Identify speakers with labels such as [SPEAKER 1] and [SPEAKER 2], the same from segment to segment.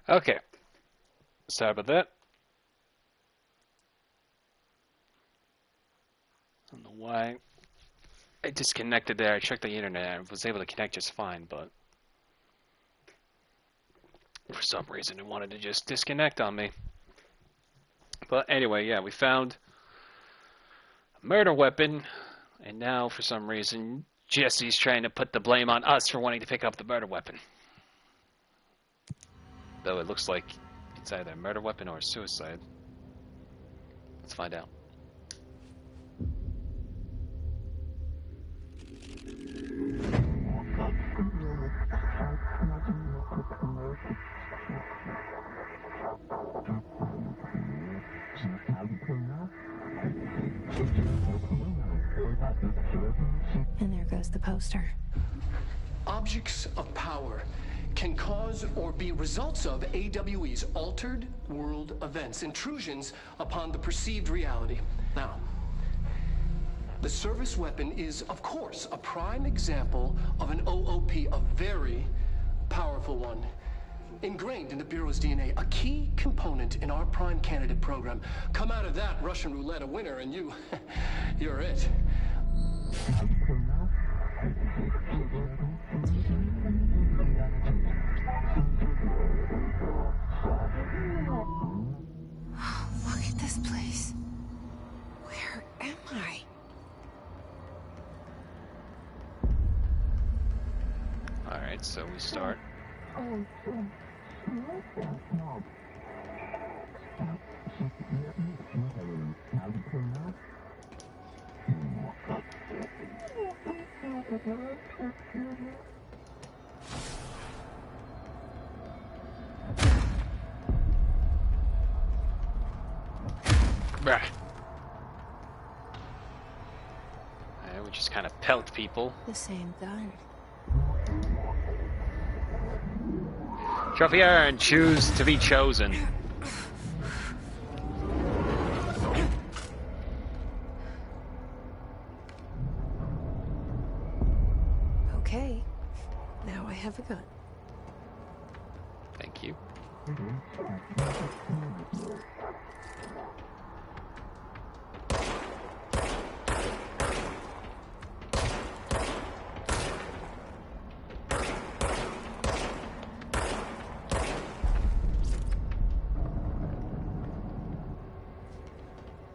[SPEAKER 1] Okay. Sorry about that. I don't know why I disconnected there. I checked the internet. I was able to connect just fine, but for some reason it wanted to just disconnect on me. But anyway, yeah, we found a murder weapon, and now for some reason Jesse's trying to put the blame on us for wanting to pick up the murder weapon. Though it looks like it's either a murder weapon or a suicide. Let's find out.
[SPEAKER 2] And there goes the poster.
[SPEAKER 3] Objects of power can cause or be results of AWE's altered world events, intrusions upon the perceived reality. Now, the service weapon is, of course, a prime example of an OOP, a very powerful one. Ingrained in the Bureau's DNA, a key component in our prime candidate program. Come out of that Russian roulette a winner and you're it.
[SPEAKER 2] Look at this place. Where am I?
[SPEAKER 1] Alright, so we start. Bruh. We just kind of pelt people.
[SPEAKER 2] The same gun.
[SPEAKER 1] Trophy earned. Choose to be chosen.
[SPEAKER 2] Okay. Now I have a gun.
[SPEAKER 1] Thank you.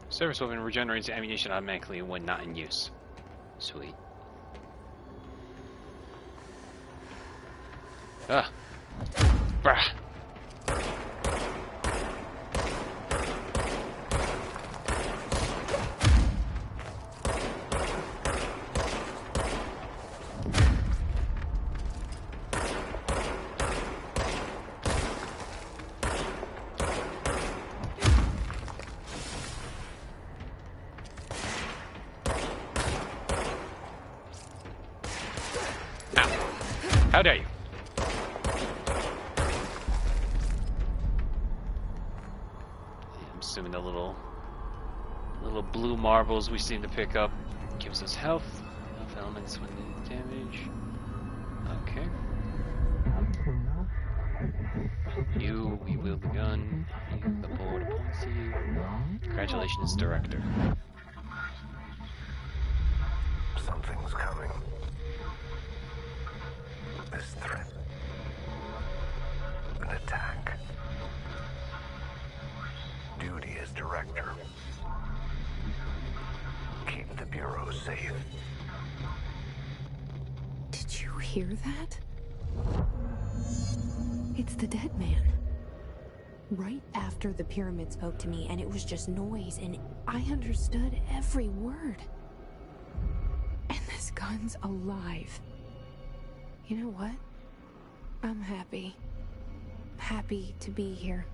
[SPEAKER 1] Service weapon regenerates ammunition automatically when not in use. Sweet. Ah. Bruh. How dare you? I'm assuming the little blue marbles we seem to pick up gives us health. Enough elements when they damage. Okay. You, we wield the gun. You, the board points to you. Congratulations, Director.
[SPEAKER 4] Something's coming. This threat. An attack. Duty as director. Keep the Bureau safe.
[SPEAKER 2] Did you hear that? It's the dead man. Right after the pyramid spoke to me, and it was just noise, and I understood every word. And this gun's alive. You know what? I'm happy. Happy to be here.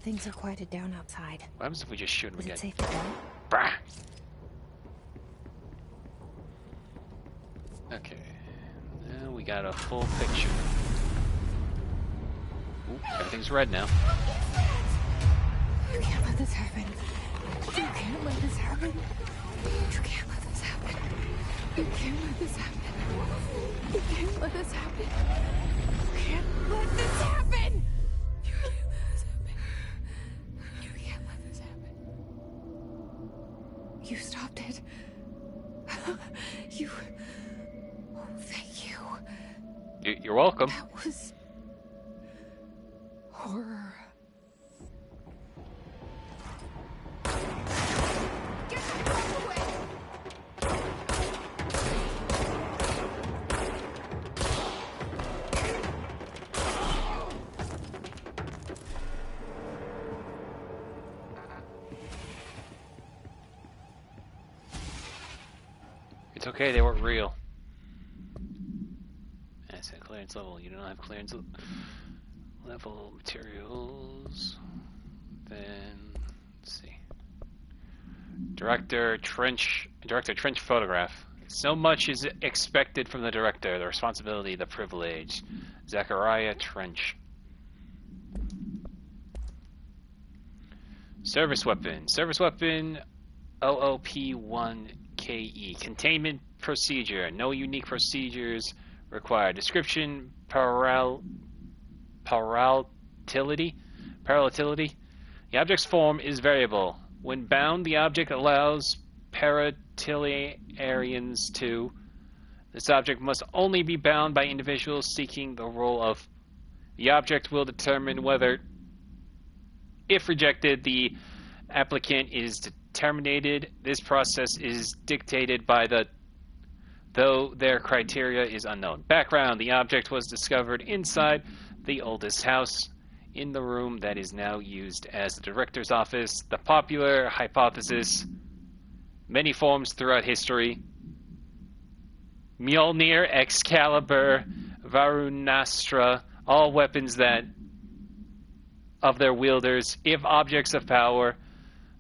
[SPEAKER 2] Things are quieted down outside.
[SPEAKER 1] What happens if we just shoot him again?
[SPEAKER 2] Is it safe to go?
[SPEAKER 1] Brah. Okay. Now we got a full picture. Ooh, everything's red now.
[SPEAKER 2] You can't let this happen. You can't let this happen. You can't let this happen. You can't let this happen. You can't. let this happen. You can't let this happen! You can't let this happen. You can't let this happen. You stopped it. You... Oh, thank you.
[SPEAKER 1] You're welcome.
[SPEAKER 2] That was... horror. Get that crap away!
[SPEAKER 1] It's okay, they weren't real. Asset clearance level. You don't have clearance level materials. Then let's see. Director Trench photograph. So much is expected from the director, the responsibility, the privilege. Zachariah Trench. Service weapon. Service weapon OOP-1KE. Containment procedure. No unique procedures required. Description. Parallelity. The object's form is variable. When bound, the object allows paratiliarians to. This object must only be bound by individuals seeking the role of. The object will determine whether, if rejected, the applicant is terminated. This process is dictated by though their criteria is unknown. Background: the object was discovered inside the oldest house in the room that is now used as the director's office. The popular hypothesis, many forms throughout history. Mjolnir, Excalibur, Varunastra, all weapons that of their wielders, if objects of power,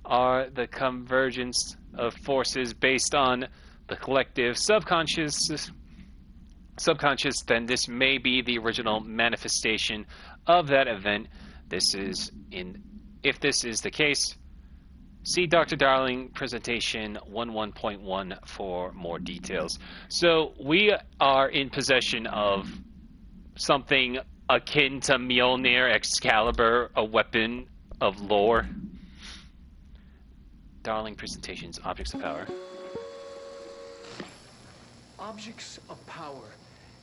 [SPEAKER 1] are the convergence of forces based on the collective subconscious, then this may be the original manifestation of that event. If this is the case, see Dr. Darling presentation 11.1 for more details. So we are in possession of something akin to Mjolnir, Excalibur, a weapon of lore. Darling presentations, objects of power.
[SPEAKER 3] Objects of power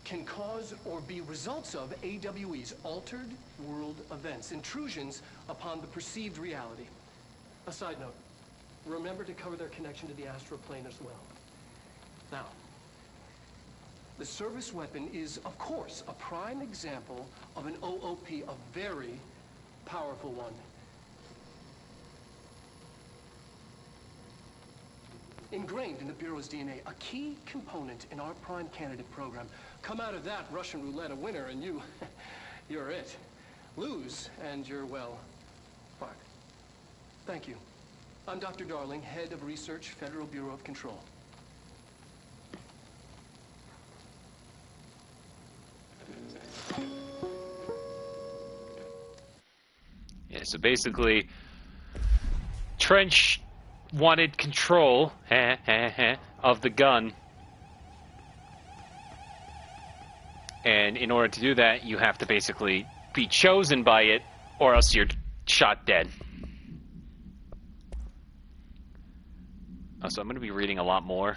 [SPEAKER 3] can cause or be results of AWE's altered world events, intrusions upon the perceived reality. A side note, remember to cover their connection to the astral plane as well. Now, the service weapon is, of course, a prime example of an OOP, a very powerful one. Ingrained in the Bureau's DNA, a key component in our prime candidate program. Come out of that Russian roulette a winner and you're it. Lose and you're, well, fucked. Thank you. I'm Dr. Darling, Head of Research, Federal Bureau of Control.
[SPEAKER 1] Yeah, so basically, Trench wanted control of the gun. And in order to do that, you have to basically be chosen by it, or else you're shot dead. So I'm going to be reading a lot more.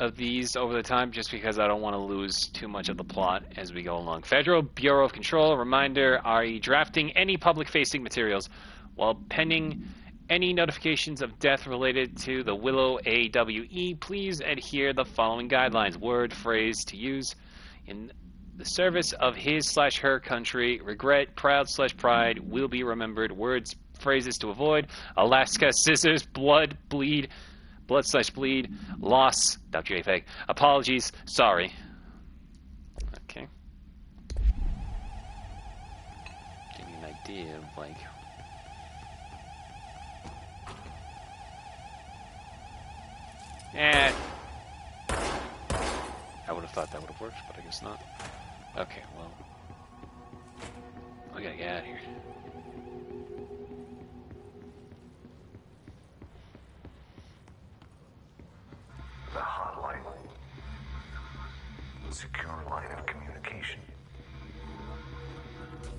[SPEAKER 1] Of these over the time, just because I don't want to lose too much of the plot as we go along. Federal Bureau of Control, reminder, RE drafting any public-facing materials while pending any notifications of death related to the Willow AWE. Please adhere the following guidelines. Word, phrase to use in the service of his/her country. Regret, proud/pride will be remembered. Words, phrases to avoid. Alaska, scissors, blood, bleed. Blood/bleed, loss, .jpg, apologies, sorry. Okay. Give me an idea of, like... I would have thought that would have worked, but I guess not. Okay, well... I gotta get out of here.
[SPEAKER 4] Secure line of communication.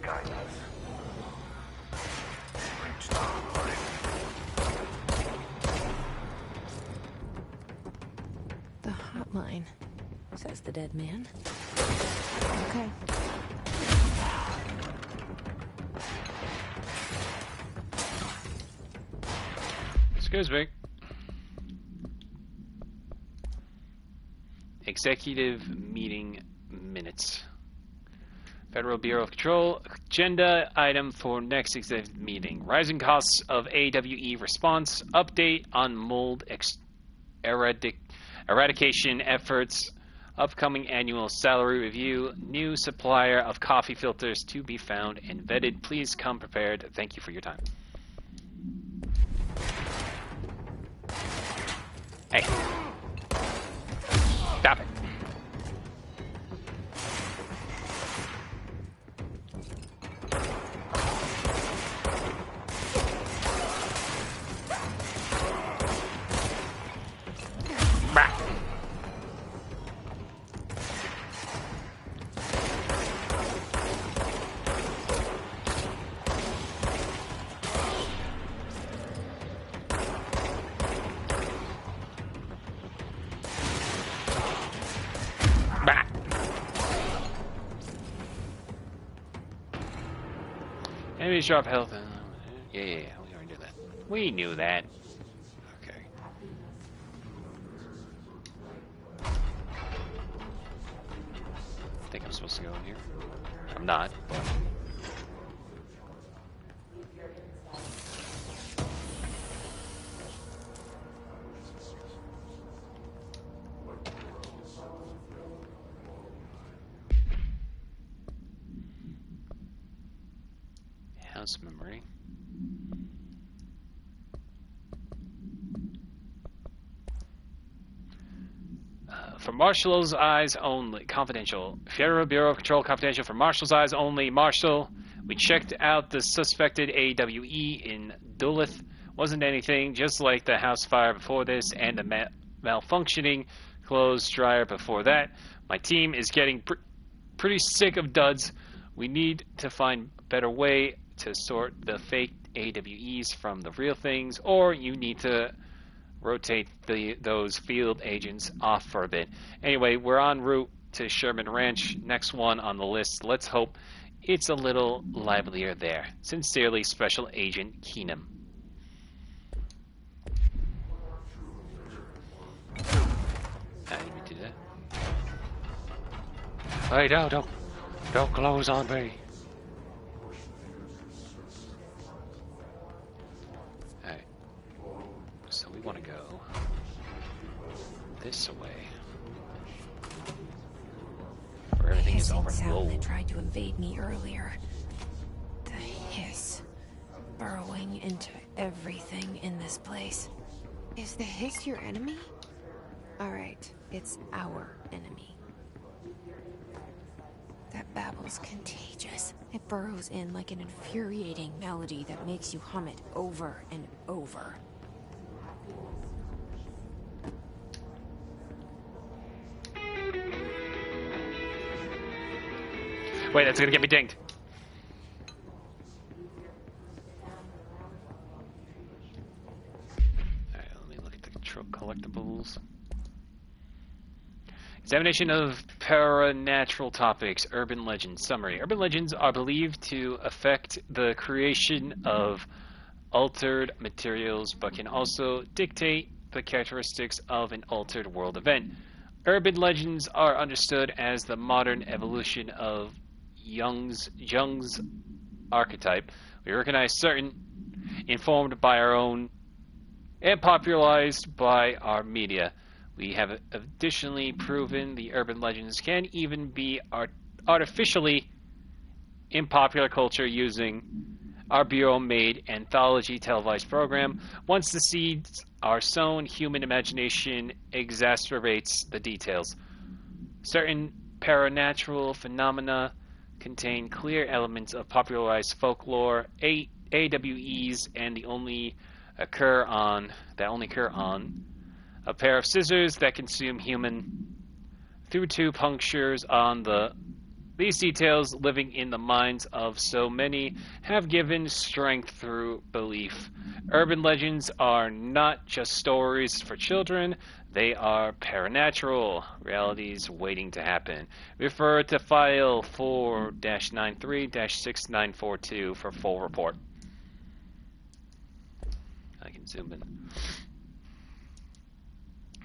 [SPEAKER 4] Guidance. Reach the hotline.
[SPEAKER 2] The hotline, says the dead man. Okay.
[SPEAKER 1] Excuse me. Executive meeting minutes. Federal Bureau of Control agenda item for next executive meeting. Rising costs of AWE response. Update on mold eradication efforts. Upcoming annual salary review. New supplier of coffee filters to be found and vetted. Please come prepared. Thank you for your time. Hey. Stop it. Bah. Bah. Enemies drop health. Yeah, we already knew that. We knew that. Okay. I think I'm supposed to go in here. I'm not, but... House memory. For Marshall's eyes only. Confidential. Federal Bureau of Control confidential. For Marshall's eyes only. Marshall, we checked out the suspected AWE in Duluth. Wasn't anything, just like the house fire before this and the malfunctioning clothes dryer before that. My team is getting pretty sick of duds. We need to find a better way to sort the fake AWEs from the real things, or you need to rotate those field agents off for a bit. Anyway, we're en route to Sherman Ranch. Next one on the list. Let's hope it's a little livelier there. Sincerely, Special Agent Keenum. I didn't even do that. Hey, don't close on me. Alright. So we want to go this way. Where everything is already
[SPEAKER 2] sound
[SPEAKER 1] low.
[SPEAKER 2] that tried to invade me earlier. The hiss burrowing into everything in this place. Is the hiss your enemy? Alright, it's our enemy. That babble's contagious. It burrows in like an infuriating melody that makes you hum it over and over.
[SPEAKER 1] Wait, that's gonna get me dinged. Alright, let me look at the collectibles. Examination of paranatural topics, urban legends. Summary. Urban legends are believed to affect the creation of altered materials, but can also dictate the characteristics of an altered world event. Urban legends are understood as the modern evolution of Jung's archetype. We recognize certain, informed by our own, and popularized by our media. We have additionally proven the urban legends can even be artificially in popular culture using our Bureau-made anthology televised program. Once the seeds are sown, human imagination exacerbates the details. Certain paranatural phenomena contain clear elements of popularized folklore, AWEs, and that only occur on a pair of scissors that consume human through two punctures on the. These details, living in the minds of so many, have given strength through belief. Urban legends are not just stories for children, they are paranatural realities waiting to happen. Refer to file 4-93-6942 for full report. I can zoom in.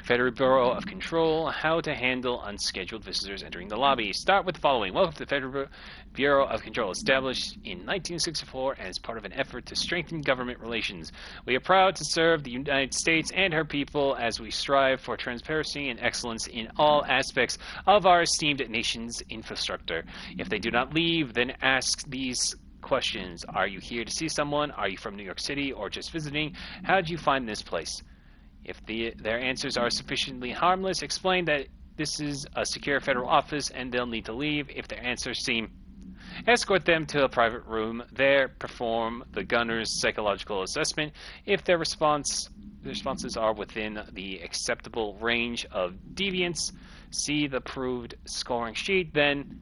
[SPEAKER 1] Federal Bureau of Control, how to handle unscheduled visitors entering the lobby. Start with the following. Welcome to the Federal Bureau of Control, established in 1964 as part of an effort to strengthen government relations. We are proud to serve the United States and her people as we strive for transparency and excellence in all aspects of our esteemed nation's infrastructure. If they do not leave, then ask these questions. Are you here to see someone? Are you from New York City or just visiting? How did you find this place? If their answers are sufficiently harmless, explain that this is a secure federal office and they'll need to leave. If their answers seem, escort them to a private room. There, perform the gunner's psychological assessment. If their responses are within the acceptable range of deviance, see the approved scoring sheet, then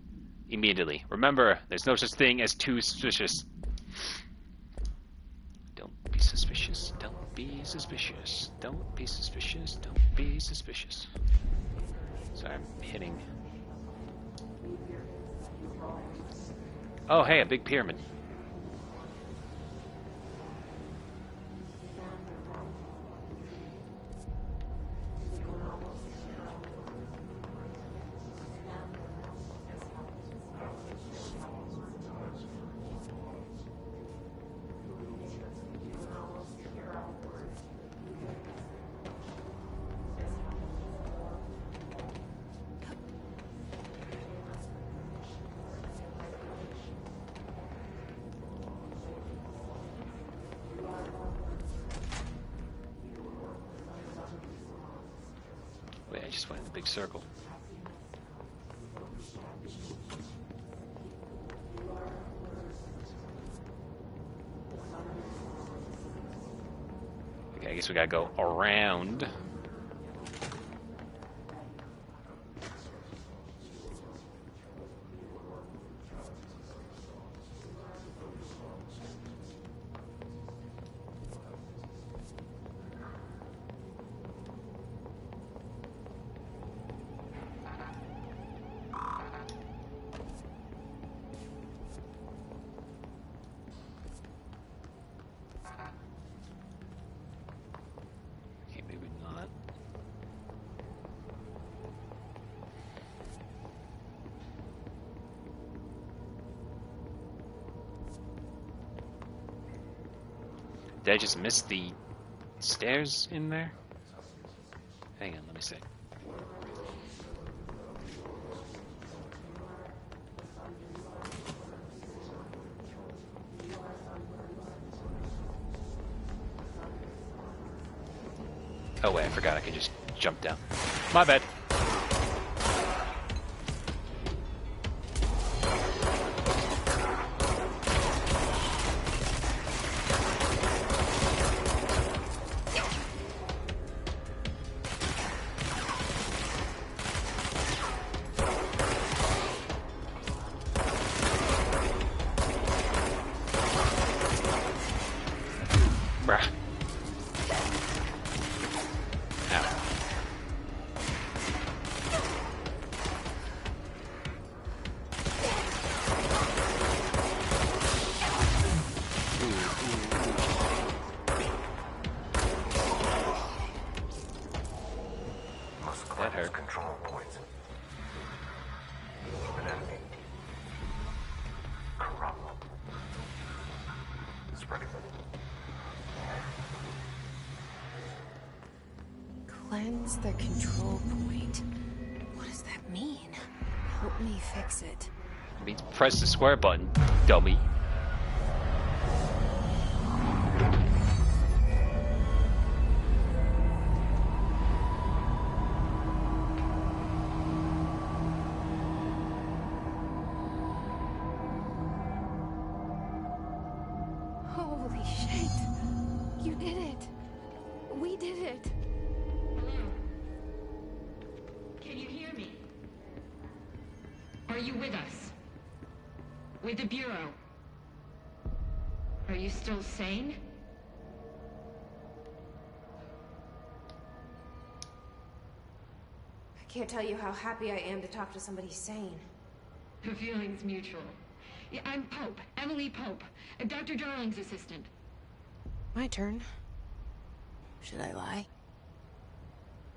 [SPEAKER 1] immediately. Remember, there's no such thing as too suspicious. Don't be suspicious. Don't be suspicious. Don't be suspicious. Don't be suspicious. Sorry, I'm hitting. Oh, hey, a big pyramid. Wait, I just went in the big circle. Okay, I guess we gotta go around. Did I just miss the stairs in there? Hang on, let me see. Oh wait, I forgot I could just jump down. My bad.
[SPEAKER 4] Control points. An enemy. Corrupt. Spreading.
[SPEAKER 2] Cleanse the control point. What does that mean? Help me fix it.
[SPEAKER 1] It means press the square button, dummy.
[SPEAKER 2] Holy shit! You did it! We did it!
[SPEAKER 5] Hello? Can you hear me? Are you with us? With the Bureau? Are you still sane?
[SPEAKER 2] I can't tell you how happy I am to talk to somebody sane.
[SPEAKER 5] The feeling's mutual. Yeah, I'm Pope, Emily Pope, Dr. Darling's assistant.
[SPEAKER 2] My turn. Should I lie?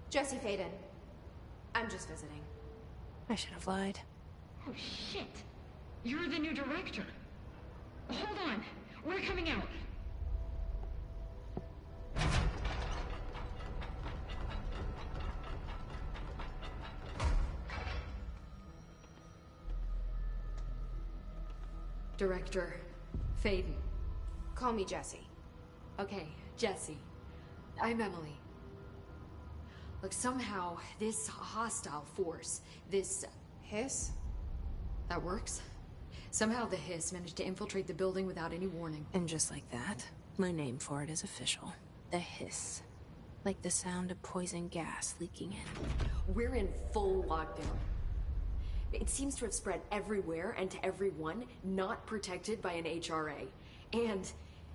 [SPEAKER 2] Jesse Faden. I'm just visiting. I should have lied.
[SPEAKER 5] Oh, shit. You're the new director. Hold on. We're coming out.
[SPEAKER 6] Director Faden.
[SPEAKER 2] Call me Jesse.
[SPEAKER 6] Okay, Jesse. I'm Emily. Look, somehow this hostile force, this...
[SPEAKER 2] Hiss?
[SPEAKER 6] That works? Somehow the Hiss managed to infiltrate the building without any warning.
[SPEAKER 2] And just like that, my name for it is official. The Hiss. Like the sound of poison gas leaking in.
[SPEAKER 6] We're in full lockdown. It seems to have spread everywhere and to everyone not protected by an HRA. And,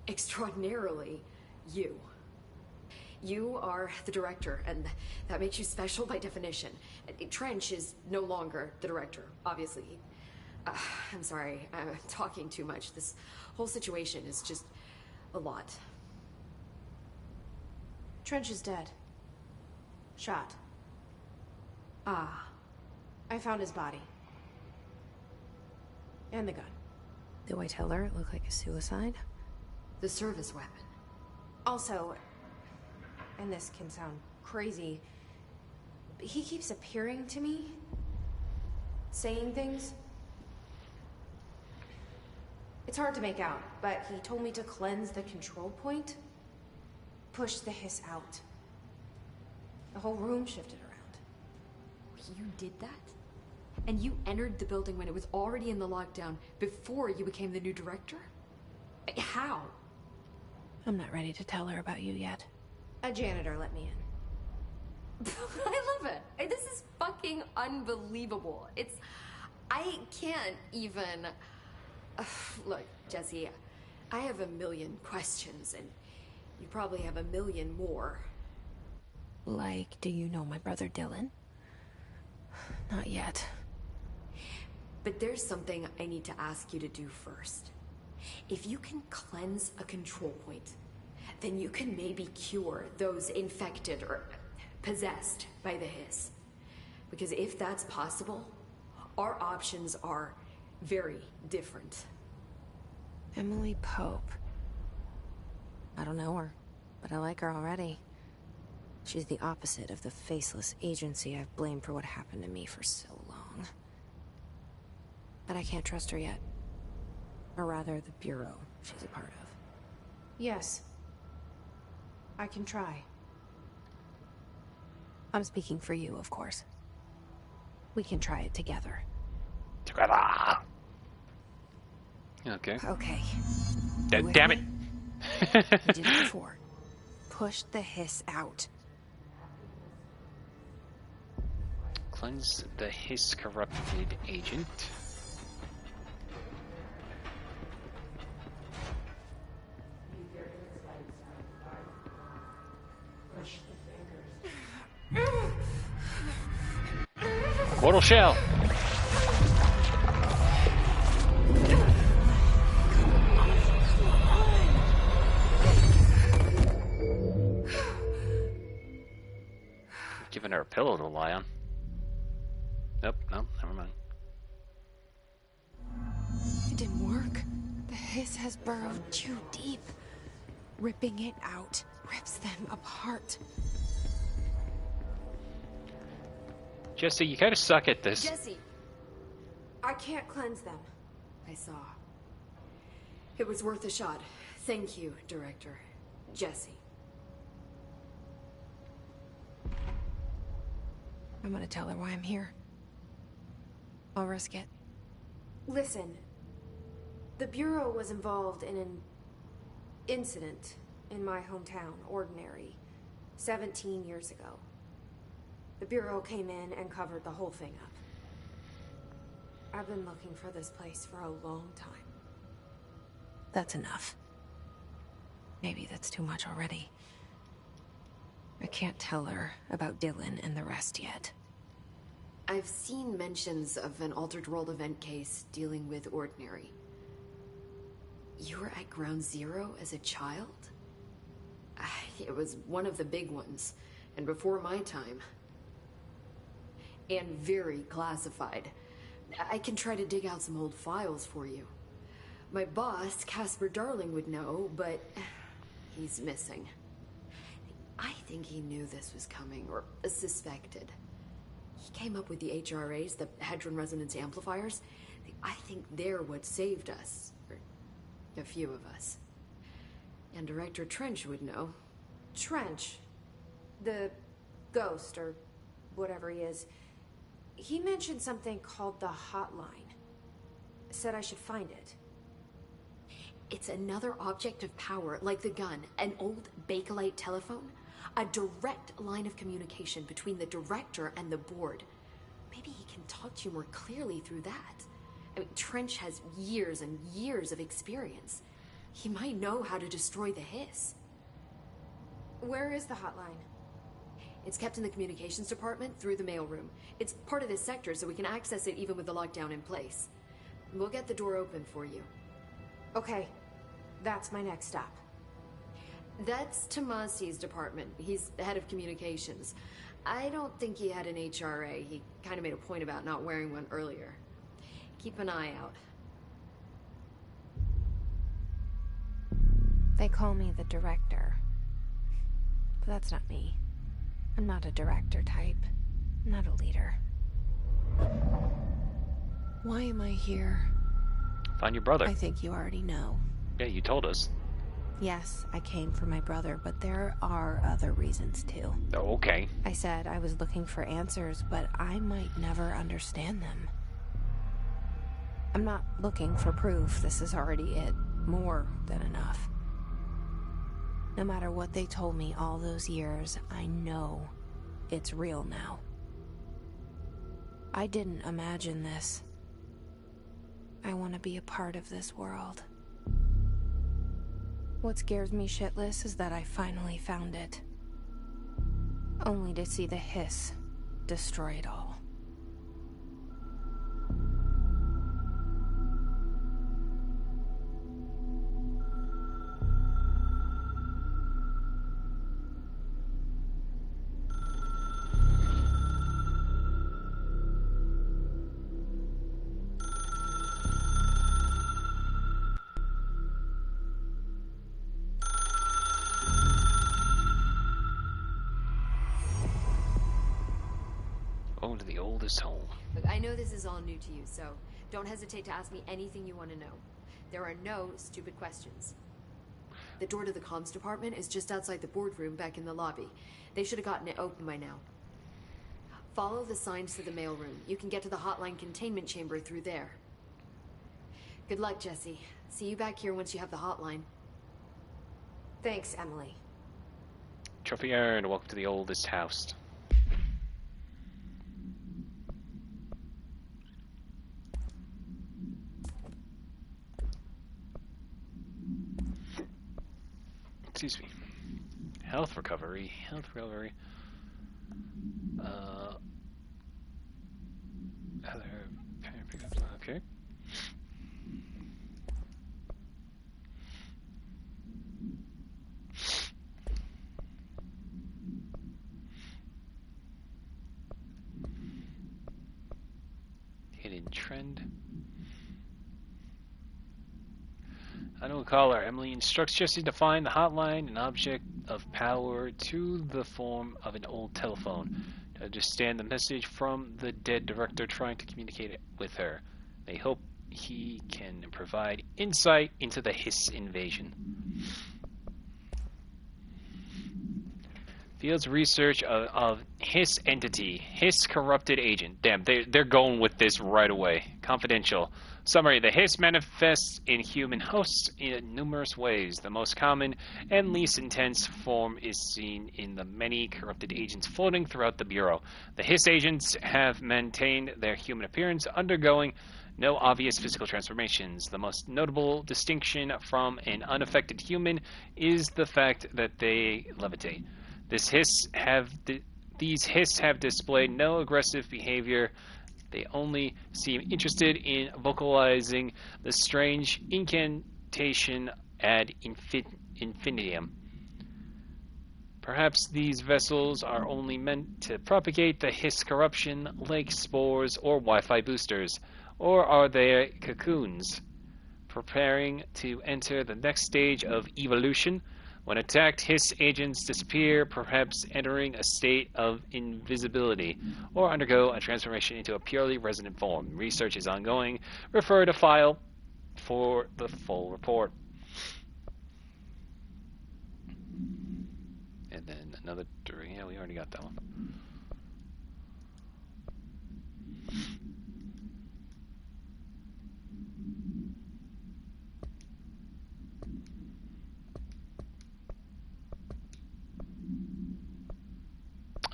[SPEAKER 6] extraordinarily, you. You are the director, and that makes you special by definition. Trench is no longer the director, obviously. I'm sorry, I'm talking too much. This whole situation is just a lot.
[SPEAKER 2] Trench is dead. Shot.
[SPEAKER 6] Ah.
[SPEAKER 2] I found his body. And the gun. Do I tell her it looked like a suicide?
[SPEAKER 6] The service weapon.
[SPEAKER 2] Also, and this can sound crazy, but he keeps appearing to me, saying things. It's hard to make out, but he told me to cleanse the control point, push the Hiss out. The whole room shifted around.
[SPEAKER 6] You did that? And you entered the building when it was already in the lockdown before you became the new director? How?
[SPEAKER 2] I'm not ready to tell her about you yet. A janitor let me in.
[SPEAKER 6] I love it. This is fucking unbelievable. I can't even... Look, Jesse, I have a million questions, and you probably have a million more.
[SPEAKER 2] Like, do you know my brother Dylan? Not yet.
[SPEAKER 6] But there's something I need to ask you to do first. If you can cleanse a control point, then you can maybe cure those infected or possessed by the Hiss. Because if that's possible, our options are very different.
[SPEAKER 2] Emily Pope. I don't know her, but I like her already. She's the opposite of the faceless agency I've blamed for what happened to me for so long. But I can't trust her yet. Or rather, the Bureau she's a part of. Yes. I can try. I'm speaking for you, of course. We can try it together.
[SPEAKER 1] Together. Okay.
[SPEAKER 2] Okay.
[SPEAKER 1] Damn it.
[SPEAKER 2] We did it before. Push the Hiss out.
[SPEAKER 1] Cleanse the Hiss corrupted agent. Mortal shell. Giving her a pillow to lie on. Nope, no, never mind.
[SPEAKER 2] It didn't work. The Hiss has burrowed too deep. Ripping it out rips them apart.
[SPEAKER 1] Jesse, you kind of suck at this.
[SPEAKER 6] Jesse!
[SPEAKER 2] I can't cleanse them.
[SPEAKER 6] I saw. It was worth a shot. Thank you, Director. Jesse.
[SPEAKER 2] I'm gonna tell her why I'm here. I'll risk it. Listen. The Bureau was involved in an incident in my hometown, Ordinary, 17 years ago. The Bureau came in and covered the whole thing up. I've been looking for this place for a long time. That's enough. Maybe that's too much already. I can't tell her about Dylan and the rest yet.
[SPEAKER 6] I've seen mentions of an Altered World event case dealing with Ordinary. You were at Ground Zero as a child? It was one of the big ones, and before my time. And very classified. I can try to dig out some old files for you. My boss, Casper Darling, would know, but he's missing. I think he knew this was coming, or suspected. He came up with the HRAs, the Hadron Resonance Amplifiers. I think they're what saved us. Or a few of us. And Director Trench would know.
[SPEAKER 2] Trench? The ghost, or whatever he is. He mentioned something called the Hotline. Said I should find it.
[SPEAKER 6] It's another object of power, like the gun, an old Bakelite telephone. A direct line of communication between the director and the board. Maybe he can talk to you more clearly through that. I mean, Trench has years and years of experience. He might know how to destroy the Hiss.
[SPEAKER 2] Where is the hotline?
[SPEAKER 6] It's kept in the communications department through the mailroom. It's part of this sector, so we can access it even with the lockdown in place. We'll get the door open for you.
[SPEAKER 2] Okay, that's my next stop.
[SPEAKER 6] That's Tomasi's department. He's the head of communications. I don't think he had an HRA. He kind of made a point about not wearing one earlier. Keep an eye out.
[SPEAKER 2] They call me the director. But that's not me. I'm not a director type. I'm not a leader. Why am I here?
[SPEAKER 1] Find your brother.
[SPEAKER 2] I think you already know.
[SPEAKER 1] Yeah, you told us.
[SPEAKER 2] Yes, I came for my brother, but there are other reasons too.
[SPEAKER 1] Oh, okay.
[SPEAKER 2] I said I was looking for answers, but I might never understand them. I'm not looking for proof. This is already it. More than enough. No matter what they told me all those years, I know it's real now. I didn't imagine this. I want to be a part of this world. What scares me shitless is that I finally found it. Only to see the Hiss destroy it all.
[SPEAKER 1] Going to the oldest home.
[SPEAKER 6] Look, I know this is all new to you, so don't hesitate to ask me anything you want to know. There are no stupid questions. The door to the comms department is just outside the boardroom back in the lobby. They should have gotten it open by now. Follow the signs to the mailroom. You can get to the hotline containment chamber through there. Good luck, Jesse. See you back here once you have the hotline.
[SPEAKER 2] Thanks, Emily.
[SPEAKER 1] Trophy earned. Welcome to the oldest house. Excuse me. Health recovery. Health recovery. Other pickups. Okay. Hidden trend. I don't call her. Emily instructs Jesse to find the hotline, an object of power, to the form of an old telephone, to understand the message from the dead director trying to communicate it with her. They hope he can provide insight into the Hiss invasion. Field's research of Hiss entity, Hiss corrupted agent. Damn, they're going with this right away. Confidential. Summary: the Hiss manifests in human hosts in numerous ways. The most common and least intense form is seen in the many corrupted agents floating throughout the Bureau. The Hiss agents have maintained their human appearance, undergoing No obvious physical transformations. The most notable distinction from an unaffected human is the fact that they levitate. These hiss have displayed no aggressive behavior. They only seem interested in vocalizing the strange incantation ad infinitum. Perhaps these vessels are only meant to propagate the hiss corruption like spores or Wi-Fi boosters, or are they cocoons, preparing to enter the next stage of evolution? When attacked, hiss agents disappear, perhaps entering a state of invisibility, or undergo a transformation into a purely resonant form. Research is ongoing. Refer to file for the full report. And then another, yeah, we already got that one.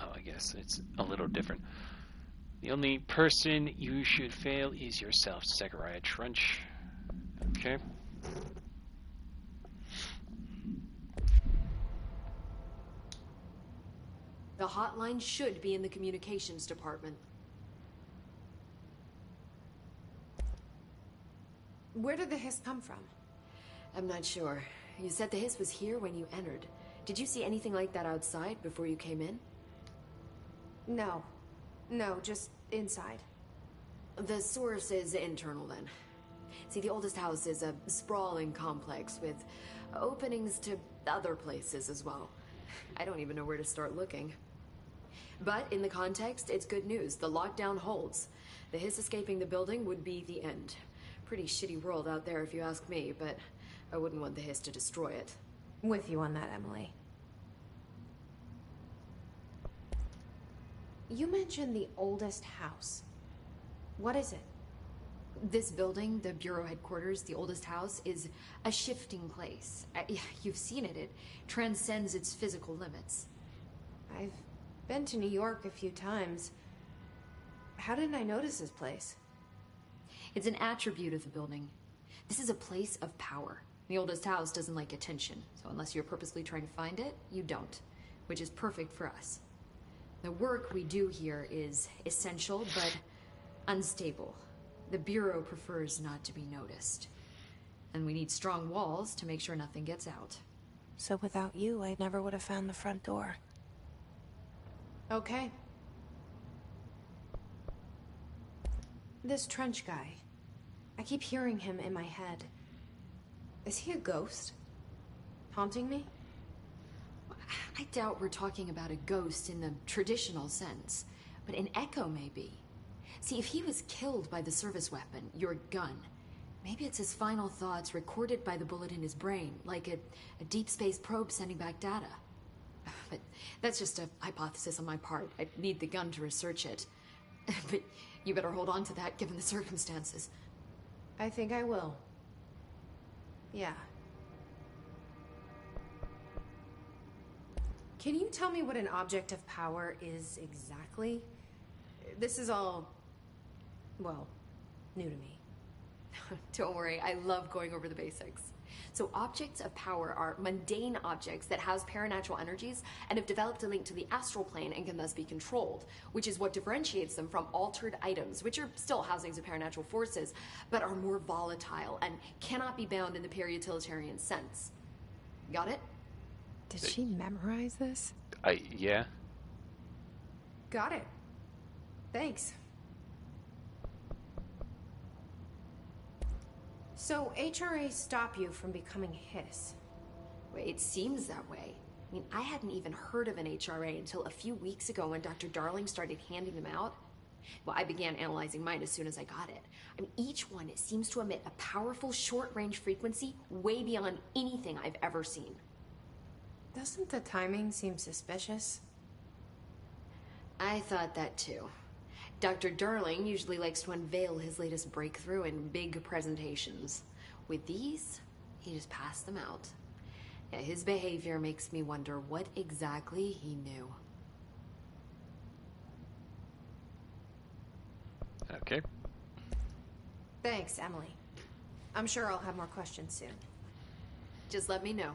[SPEAKER 1] Oh, I guess it's a little different. The only person you should fail is yourself, Zachariah Trench. Okay.
[SPEAKER 6] The hotline should be in the communications department.
[SPEAKER 2] Where did the hiss come from?
[SPEAKER 6] I'm not sure. You said the hiss was here when you entered. Did you see anything like that outside before you came in?
[SPEAKER 2] No. No, just inside.
[SPEAKER 6] The source is internal then. See, the oldest house is a sprawling complex with openings to other places as well. I don't even know where to start looking. But in the context, it's good news. The lockdown holds. The hiss escaping the building would be the end. Pretty shitty world out there if you ask me, but I wouldn't want the hiss to destroy it.
[SPEAKER 2] With you on that, Emily. You mentioned the oldest house. What is it?
[SPEAKER 6] This building, the Bureau headquarters, the oldest house, is a shifting place. You've seen it. It transcends its physical limits.
[SPEAKER 2] I've been to New York a few times. How didn't I notice this place?
[SPEAKER 6] It's an attribute of the building. This is a place of power. The oldest house doesn't like attention, so unless you're purposely trying to find it, you don't, which is perfect for us. The work we do here is essential, but unstable. The Bureau prefers not to be noticed. And we need strong walls to make sure nothing gets out.
[SPEAKER 2] So without you, I never would have found the front door. Okay. This Trench guy. I keep hearing him in my head. Is he a ghost? Haunting me?
[SPEAKER 6] I doubt we're talking about a ghost in the traditional sense, but an echo maybe. See, if he was killed by the service weapon, your gun, maybe it's his final thoughts recorded by the bullet in his brain, like a deep space probe sending back data. But that's just a hypothesis on my part. I need the gun to research it. But you better hold on to that given the circumstances.
[SPEAKER 2] I think I will. Yeah. Can you tell me what an object of power is exactly? This is all, well, new to me.
[SPEAKER 6] Don't worry, I love going over the basics. So objects of power are mundane objects that house paranatural energies and have developed a link to the astral plane and can thus be controlled, which is what differentiates them from altered items, which are still housings of paranatural forces, but are more volatile and cannot be bound in the peri-utilitarian sense. Got it?
[SPEAKER 2] Did she memorize this?
[SPEAKER 1] Yeah.
[SPEAKER 2] Got it. Thanks. So, HRA stop you from becoming Hiss?
[SPEAKER 6] Well, it seems that way. I mean, I hadn't even heard of an HRA until a few weeks ago when Dr. Darling started handing them out. Well, I began analyzing mine as soon as I got it. I mean, each one seems to emit a powerful short-range frequency way beyond anything I've ever seen.
[SPEAKER 2] Doesn't the timing seem suspicious?
[SPEAKER 6] I thought that too. Dr. Darling usually likes to unveil his latest breakthrough in big presentations. With these, he just passed them out. Yeah, his behavior makes me wonder what exactly he knew.
[SPEAKER 1] Okay.
[SPEAKER 2] Thanks, Emily. I'm sure I'll have more questions soon.
[SPEAKER 6] Just let me know.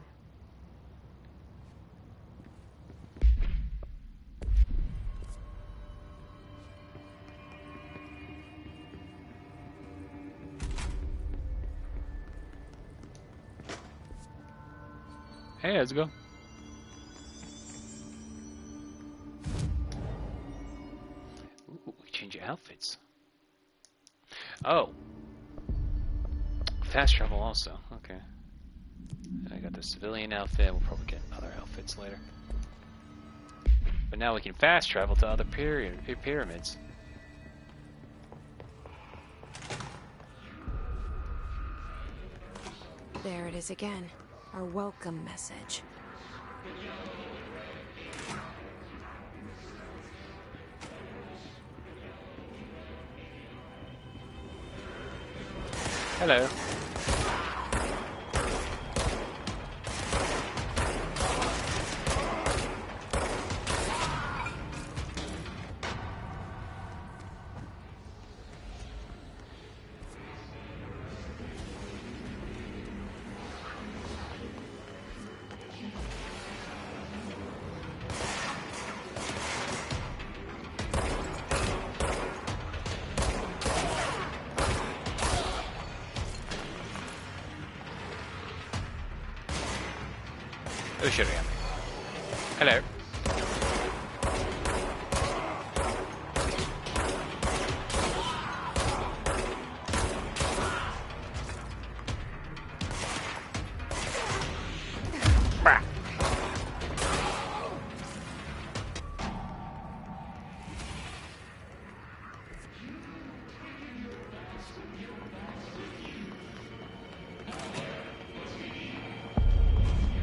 [SPEAKER 1] Hey, how's it going? Ooh, we change your outfits. Oh. Fast travel also. Okay. I got the civilian outfit. We'll probably get other outfits later. But now we can fast travel to other pyramids.
[SPEAKER 2] There it is again. Our welcome message.
[SPEAKER 1] Hello. Oh, shit, yeah. Hello. Bah.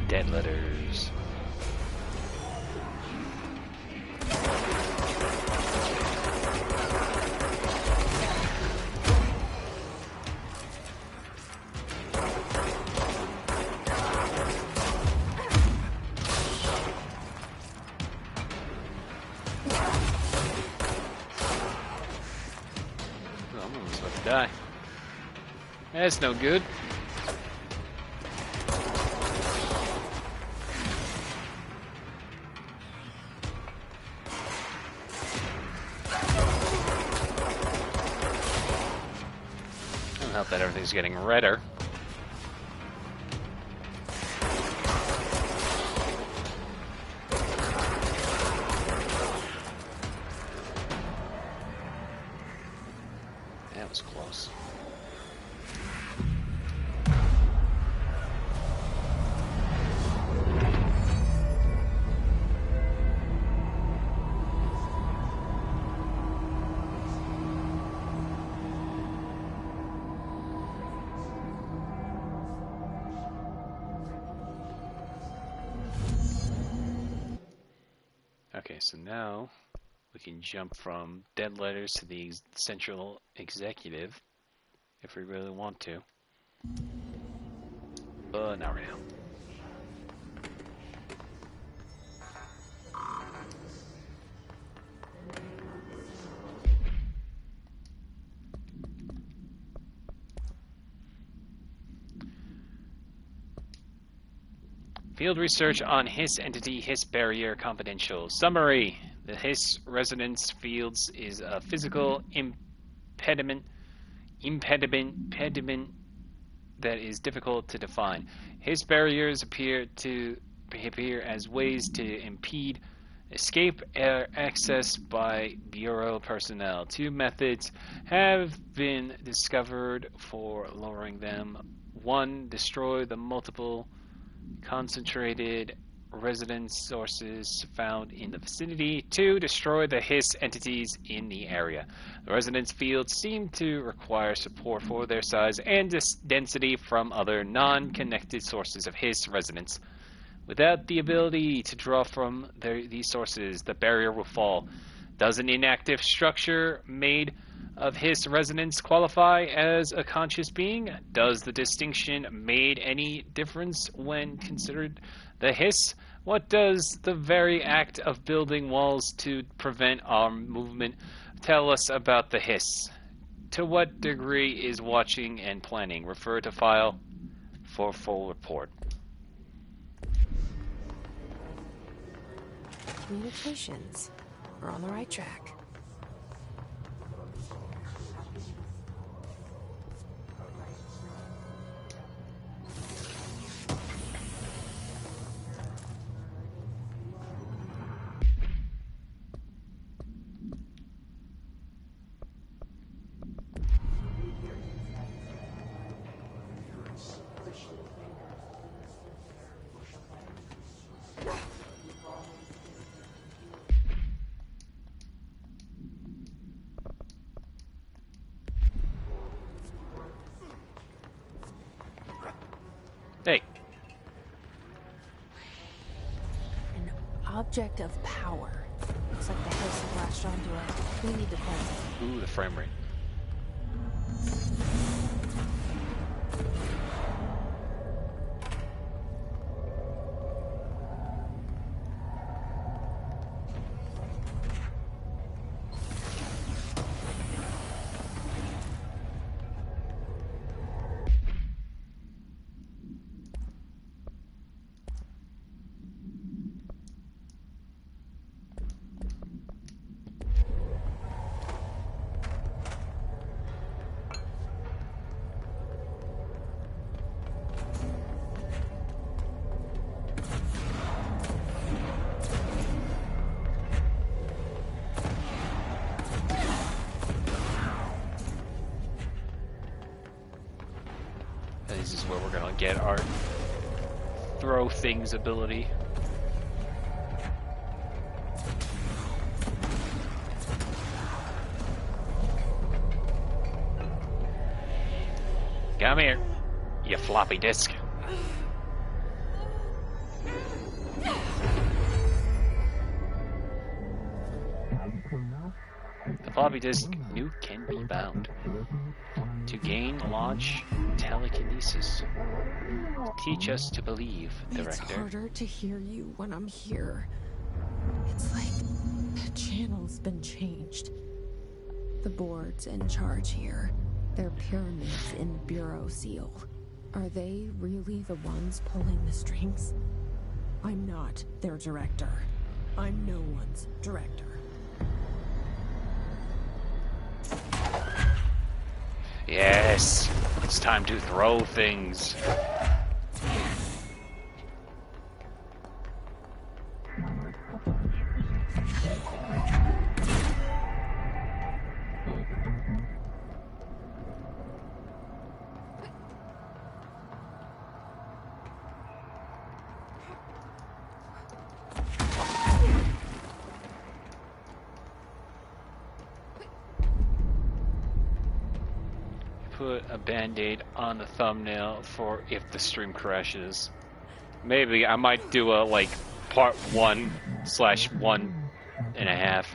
[SPEAKER 1] Dead letters. Oh, I'm almost about to die. That's no good. Doesn't help that everything's getting redder. That was close. Okay, so now we can jump from dead letters to the central executive if we really want to. But not right now. Field research on Hiss entity Hiss barrier confidential. Summary: the Hiss resonance fields is a physical impediment that is difficult to define. Hiss barriers appear as ways to impede escape or access by Bureau personnel. Two methods have been discovered for lowering them. One, destroy the multiple concentrated resonance sources found in the vicinity. Two, destroy the Hiss entities in the area. The resonance fields seem to require support for their size and density from other non-connected sources of Hiss resonance. Without the ability to draw from these sources, the barrier will fall. Does an inactive structure made of Hiss resonance qualify as a conscious being? Does the distinction made any difference when considered the Hiss? What does the very act of building walls to prevent our movement tell us about the Hiss? To what degree is watching and planning? Refer to file for full report.
[SPEAKER 2] Communications. We're on the right track.
[SPEAKER 1] Hey.
[SPEAKER 2] An object of power. Looks like the house has latched onto it. We need to cleanse it.
[SPEAKER 1] Ooh, the frame rate. This is where we're gonna get our throw things ability. Come here, you floppy disk. The floppy disk nuke can be bound. To gain launch telekinesis. Teach us to believe, Director.
[SPEAKER 2] It's harder to hear you when I'm here. It's like the channel's been changed. The board's in charge here. They're pyramids in Bureau Seal. Are they really the ones pulling the strings? I'm not their director. I'm no one's director.
[SPEAKER 1] Yes, it's time to throw things. Put a band-aid on the thumbnail for if the stream crashes. Maybe I might do a like part 1/1.5.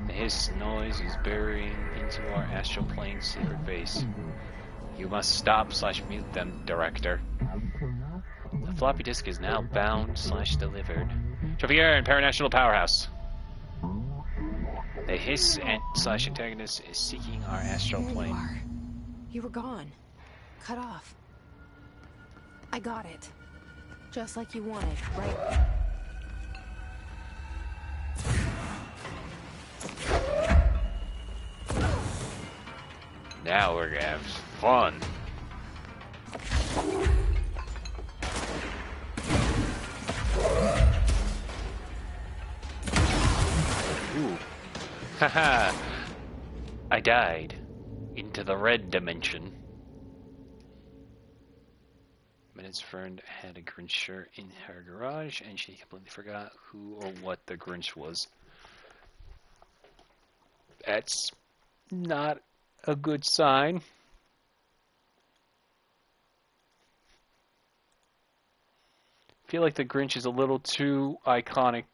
[SPEAKER 1] His noise is burying into our astral plane secret base. You must stop/mute them, Director. The floppy disk is now bound/delivered. Trevor and Paranational Powerhouse. The hiss and/antagonist is seeking our astral
[SPEAKER 2] There
[SPEAKER 1] plane.
[SPEAKER 2] you are. You were gone. Cut off. I got it. Just like you wanted, right?
[SPEAKER 1] Now we're gonna have fun. Ooh. Haha. I died into the red dimension. Janet's friend had a Grinch shirt in her garage, and she completely forgot who or what the Grinch was. That's not a good sign. I feel like the Grinch is a little too iconic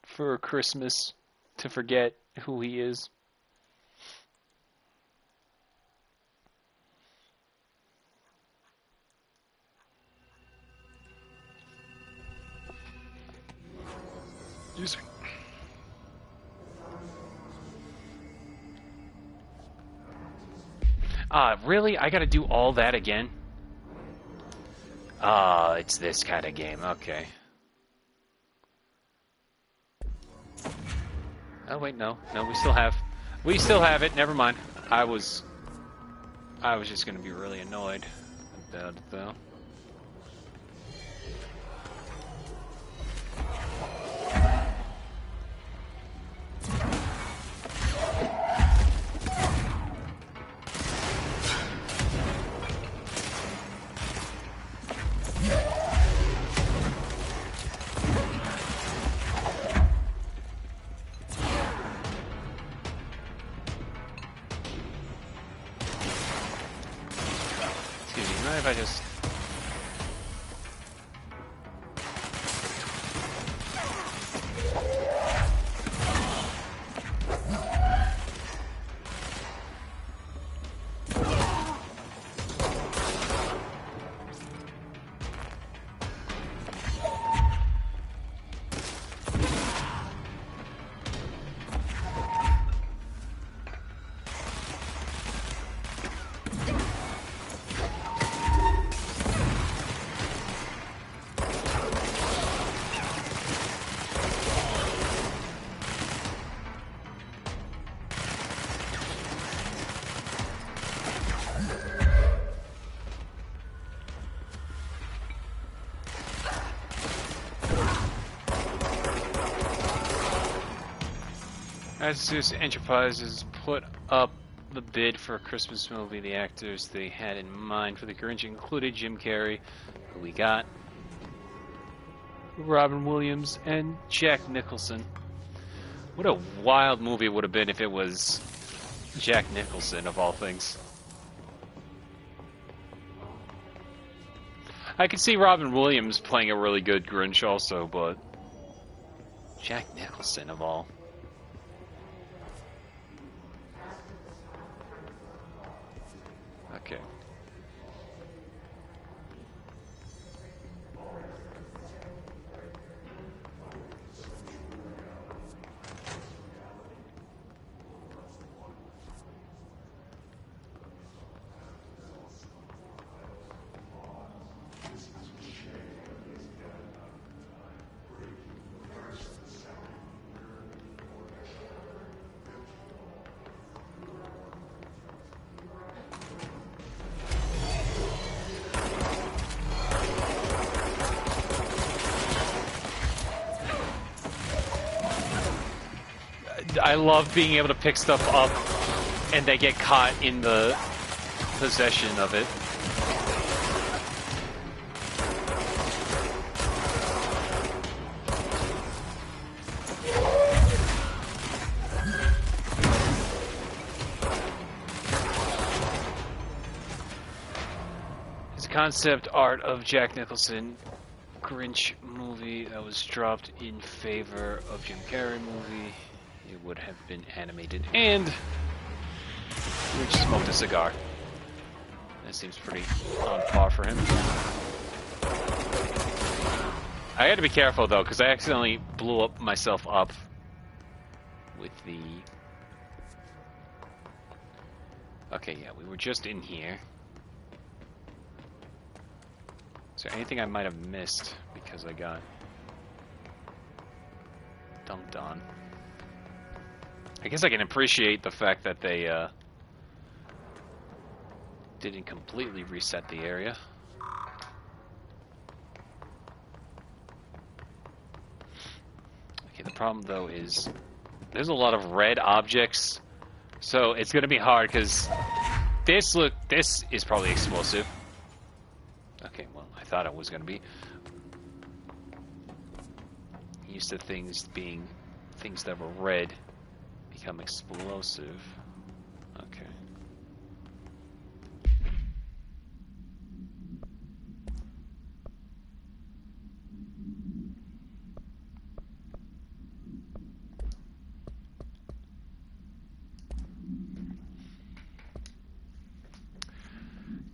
[SPEAKER 1] for Christmas to forget who he is. Really? I gotta do all that again? It's this kind of game. Okay. Oh, wait, no. No, we still have it. Never mind. I was just gonna be really annoyed about it, though. If I just... As Zeus Enterprises put up the bid for a Christmas movie, the actors they had in mind for the Grinch included Jim Carrey, who we got, Robin Williams, and Jack Nicholson. What a wild movie it would have been if it was Jack Nicholson, of all things. I could see Robin Williams playing a really good Grinch also, but Jack Nicholson, of all. Okay. I love being able to pick stuff up and they get caught in the possession of it. His concept art of Jack Nicholson Grinch movie that was dropped in favor of Jim Carrey movie. It would have been animated, and Rich smoked a cigar. That seems pretty on par for him. I had to be careful though, because I accidentally blew myself up with the... Okay, yeah, we were just in here. Is there anything I might have missed because I got dumped on? I guess I can appreciate the fact that they didn't completely reset the area. Okay, the problem though is there's a lot of red objects, so it's gonna be hard because this is probably explosive. Okay, well I thought it was going to be. Used to things being things that were red become explosive. Okay.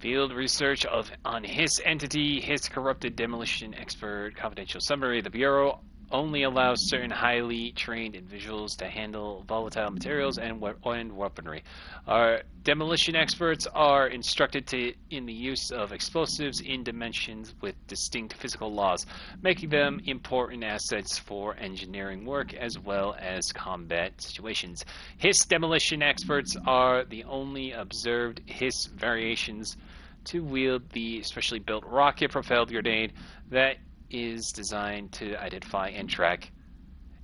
[SPEAKER 1] Field research on his entity, his corrupted demolition expert, confidential summary. The Bureau only allows certain highly trained individuals to handle volatile materials and weaponry. Our demolition experts are instructed in the use of explosives in dimensions with distinct physical laws, making them important assets for engineering work as well as combat situations. His demolition experts are the only observed Hiss variations to wield the specially built rocket-propelled grenade that is designed to identify and track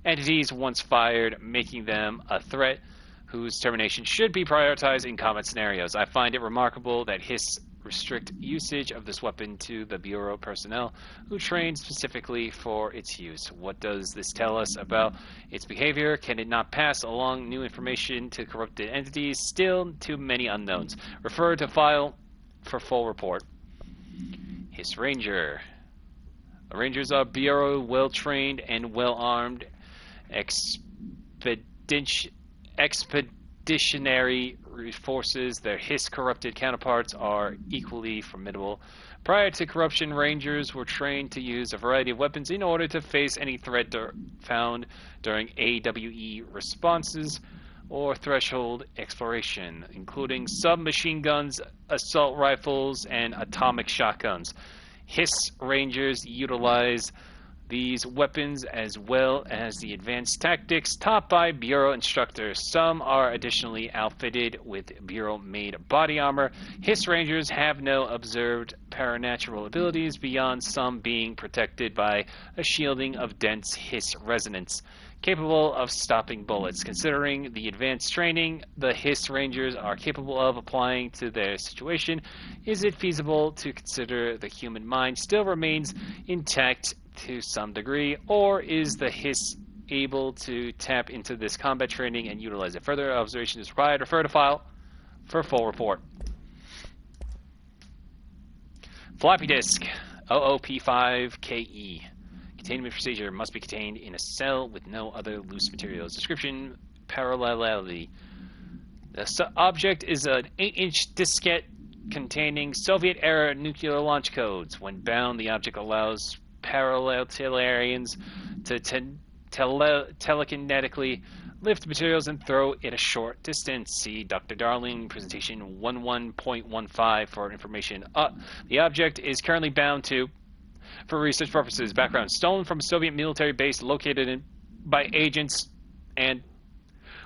[SPEAKER 1] entities once fired, making them a threat whose termination should be prioritized in combat scenarios. I find it remarkable that Hiss restrict usage of this weapon to the Bureau personnel who trained specifically for its use. What does this tell us about its behavior? Can it not pass along new information to corrupted entities? Still too many unknowns. Refer to file for full report. Hiss Ranger. The Rangers are Bureau well-trained and well-armed expeditionary forces. Their Hiss-corrupted counterparts are equally formidable. Prior to corruption, Rangers were trained to use a variety of weapons in order to face any threat found during AWE responses or threshold exploration, including submachine guns, assault rifles, and atomic shotguns. Hiss Rangers utilize these weapons as well as the advanced tactics taught by Bureau instructors. Some are additionally outfitted with Bureau-made body armor. Hiss Rangers have no observed paranatural abilities beyond some being protected by a shielding of dense Hiss resonance, capable of stopping bullets. Considering the advanced training the Hiss Rangers are capable of applying to their situation, is it feasible to consider the human mind still remains intact to some degree, or is the Hiss able to tap into this combat training and utilize it? Further observation is required. Refer to file for full report. Floppy disk OOP5KE. Containment procedure must be contained in a cell with no other loose materials. Description: parallelity. The object is an 8-inch diskette containing Soviet-era nuclear launch codes. When bound, the object allows parallelitarians to telekinetically lift materials and throw it a short distance. See Dr. Darling, presentation 11.15 for information. The object is currently bound to, for research purposes. Background: stolen from a Soviet military base located by agents and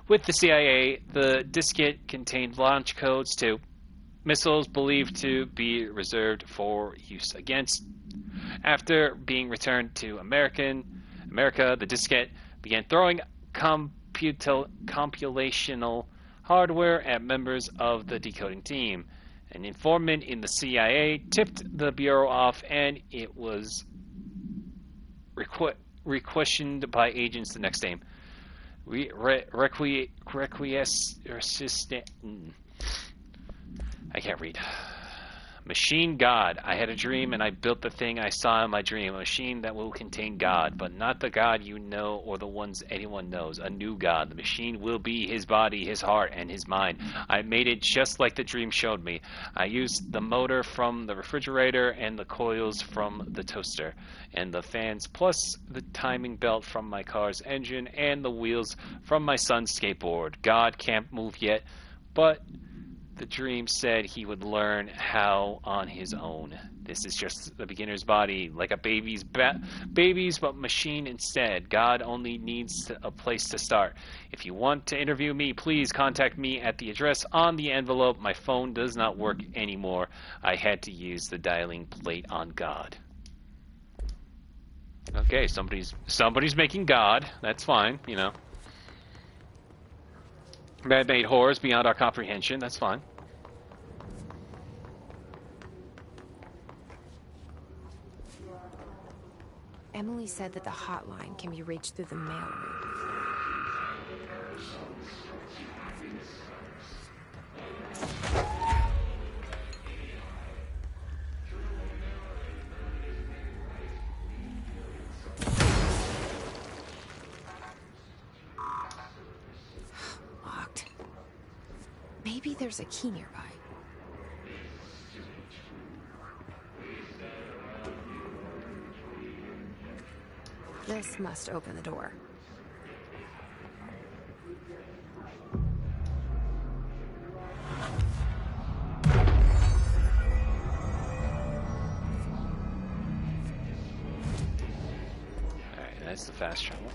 [SPEAKER 1] with the CIA. The diskette contained launch codes to missiles believed to be reserved for use against. After being returned to America, the diskette began throwing computational hardware at members of the decoding team. An informant in the CIA tipped the Bureau off, and it was requisitioned by agents the next day. I can't read. Machine God. I had a dream and I built the thing I saw in my dream. A machine that will contain God, but not the God you know or the ones anyone knows. A new God. The machine will be his body, his heart, and his mind. I made it just like the dream showed me. I used the motor from the refrigerator and the coils from the toaster and the fans, plus the timing belt from my car's engine and the wheels from my son's skateboard. God can't move yet, but the dream said he would learn how on his own. This is just the beginner's body, like a baby's but machine instead. God only needs a place to start. If you want to interview me, please contact me at the address on the envelope. My phone does not work anymore. I had to use the dialing plate on God. Okay, somebody's making God. That's fine, you know. Man-made horrors beyond our comprehension. That's fine.
[SPEAKER 2] Emily said that the hotline can be reached through the mail route. Locked. Maybe there's a key nearby. This must open the door.
[SPEAKER 1] Alright, that's the fast travel.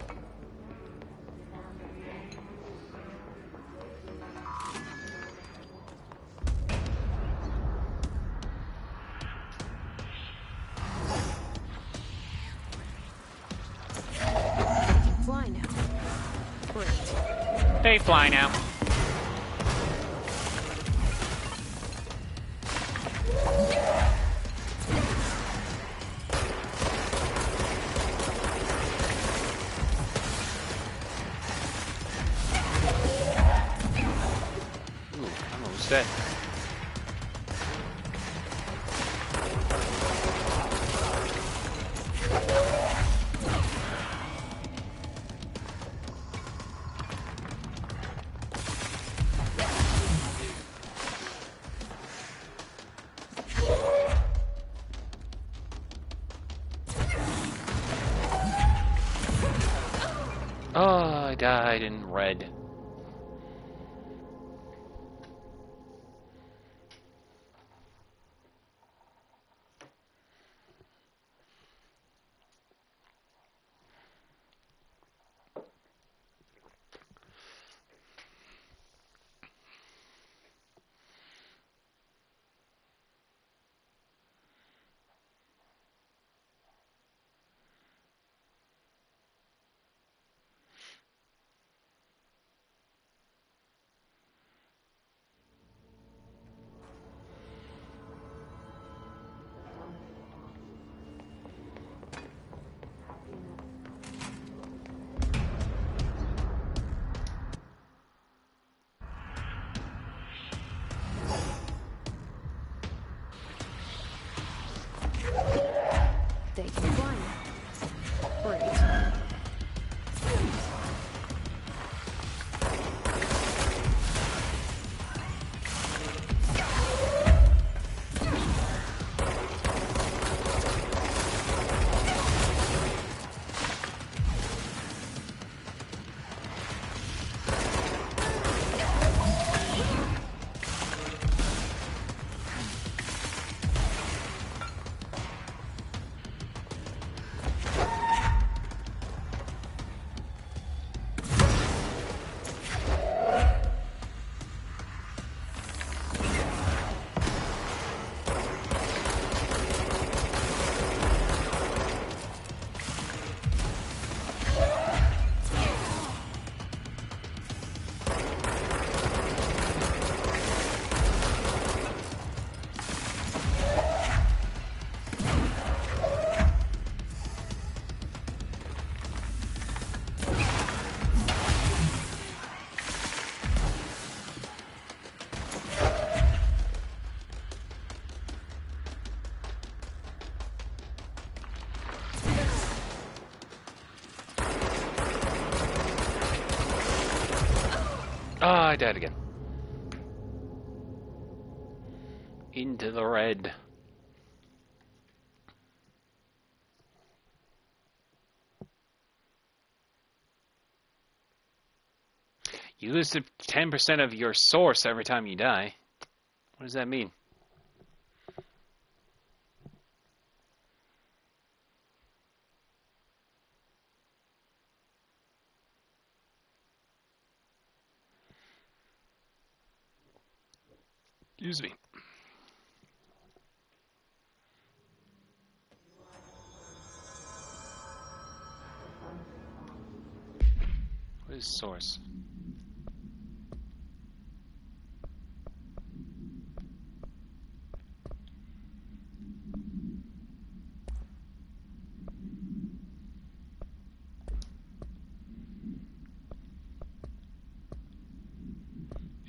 [SPEAKER 2] Fly now. Great.
[SPEAKER 1] They fly now. Ooh, I'm almost dead. Oh, I died in red.
[SPEAKER 2] They can fly now. Great.
[SPEAKER 1] Ah, I died again. Into the red. You lose the 10% of your source every time you die. What does that mean? Excuse me. What is source?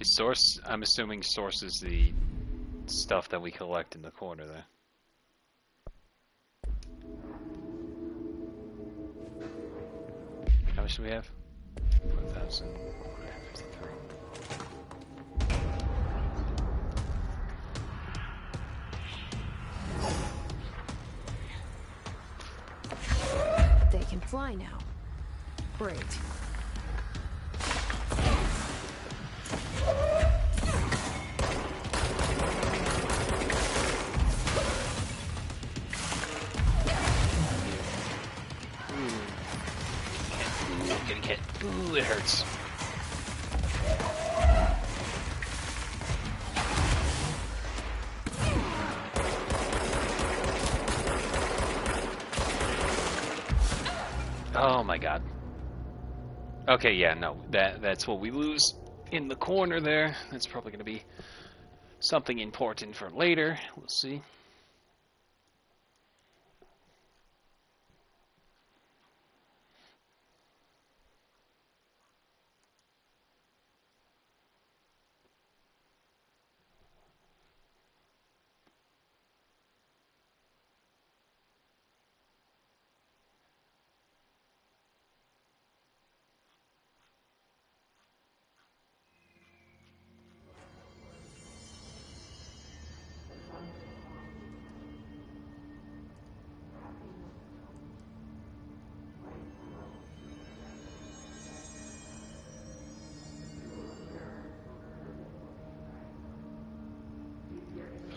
[SPEAKER 1] Source, I'm assuming Source is the stuff that we collect in the corner there. How much do we have? 4,153.
[SPEAKER 2] They can fly now. Great.
[SPEAKER 1] Getting hit. Ooh, it hurts. Oh my god. Okay, yeah, no, that's what we lose in the corner there. That's probably going to be something important for later. We'll see.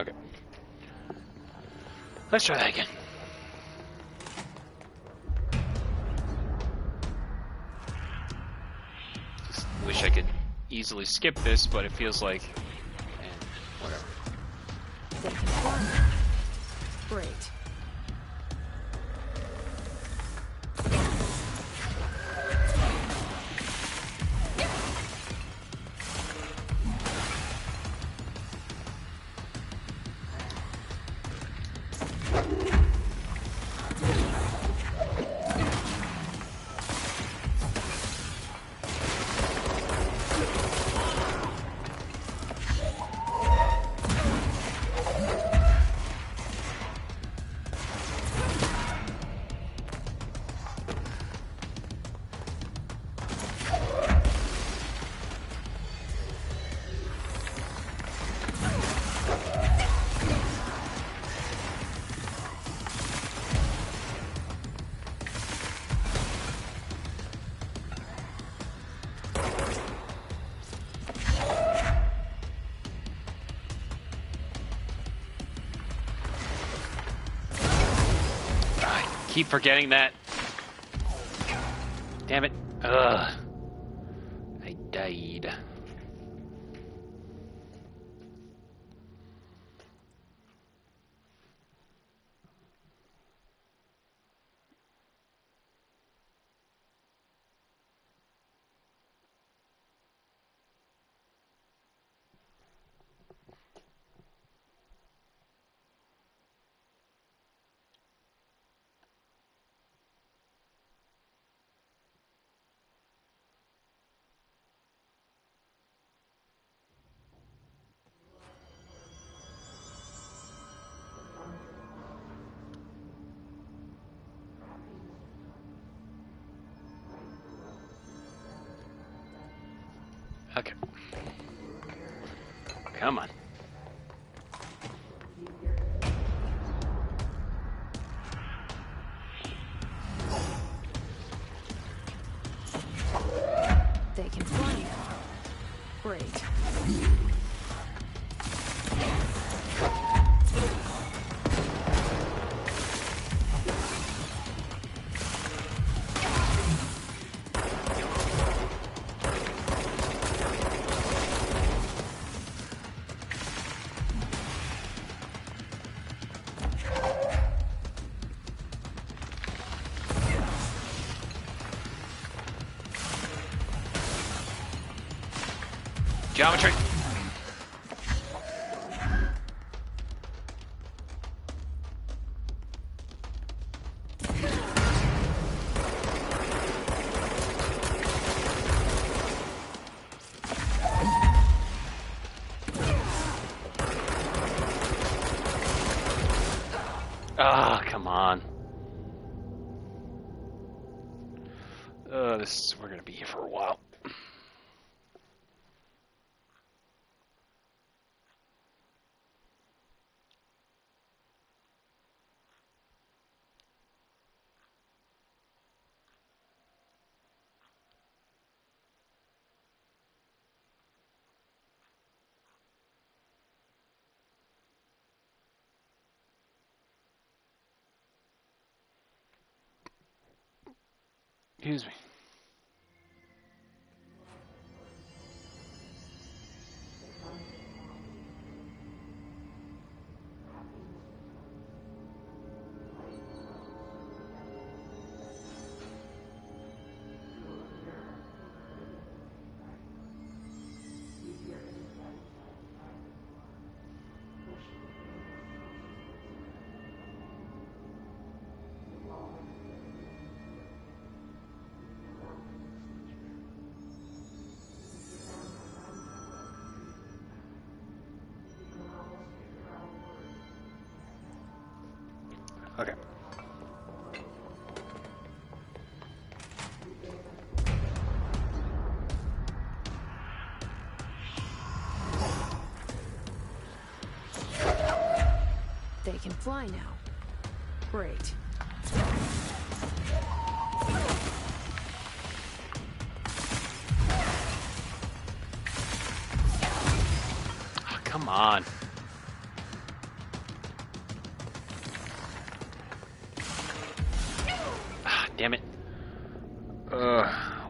[SPEAKER 1] Okay. Let's try that again. Just wish I could easily skip this, but it feels like... whatever.
[SPEAKER 2] They can fly now. Great.
[SPEAKER 1] Keep forgetting that. Damn it. Ugh. I died. Okay. Come on.
[SPEAKER 2] They can fly now. Great.
[SPEAKER 1] Geometry. gonna be here for a while. Excuse me. Okay.
[SPEAKER 2] They can fly now. Great.
[SPEAKER 1] Oh, come on. Damn it.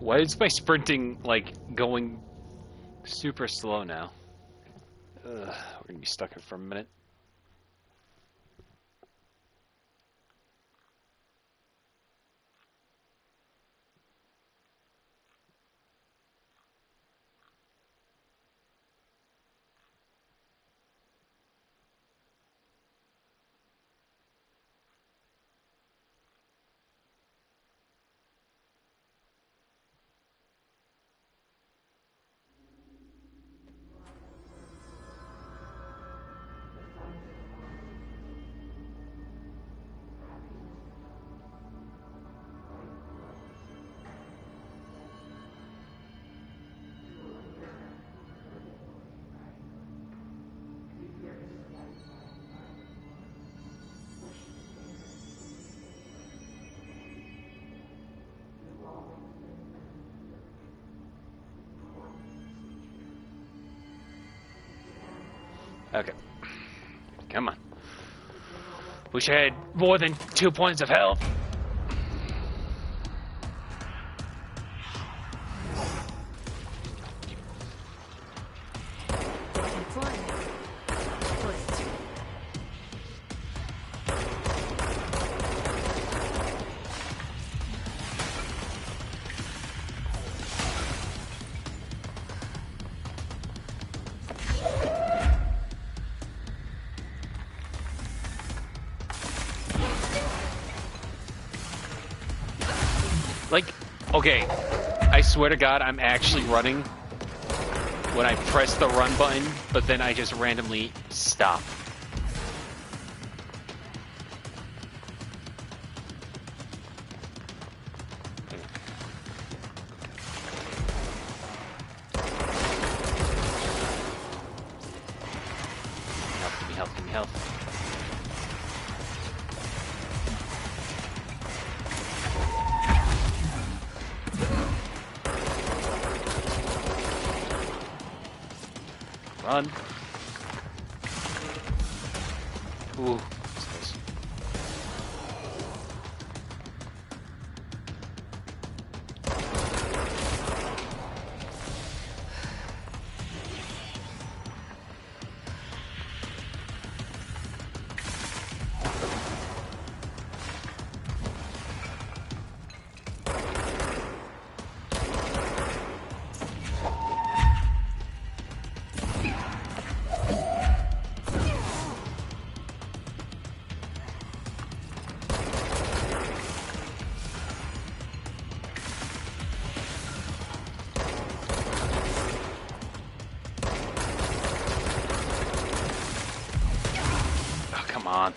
[SPEAKER 1] Why is my sprinting, like, going super slow now? We're gonna be stuck here for a minute. Okay. Come on. Wish I had more than 2 points of health.
[SPEAKER 2] They can fly now. Great.
[SPEAKER 1] Like, okay, I swear to God, I'm actually running when I press the run button, but then I just randomly stop. Give me health, give me health. Run. Ooh, that's close. On.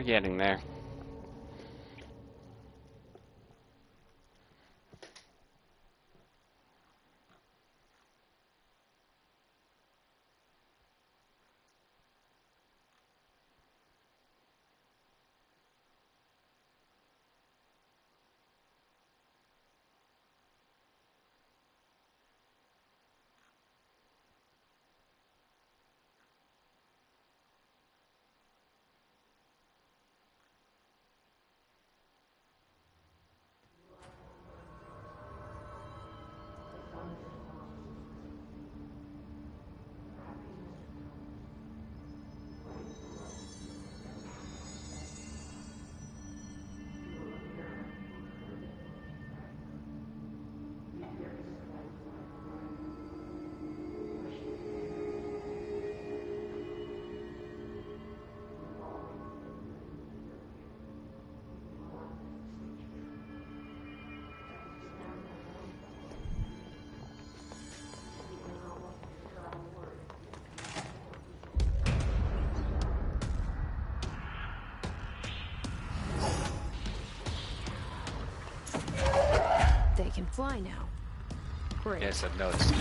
[SPEAKER 1] getting there.
[SPEAKER 2] They can fly now. Great.
[SPEAKER 1] Yes, I've noticed.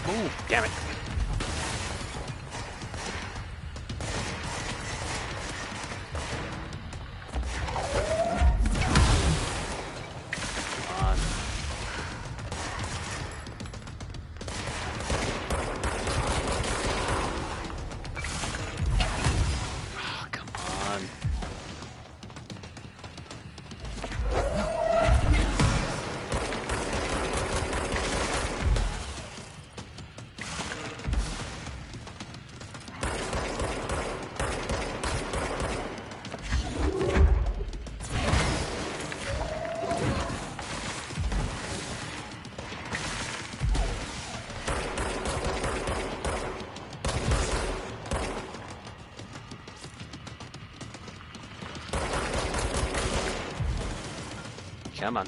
[SPEAKER 1] Ooh, damn it. Come on.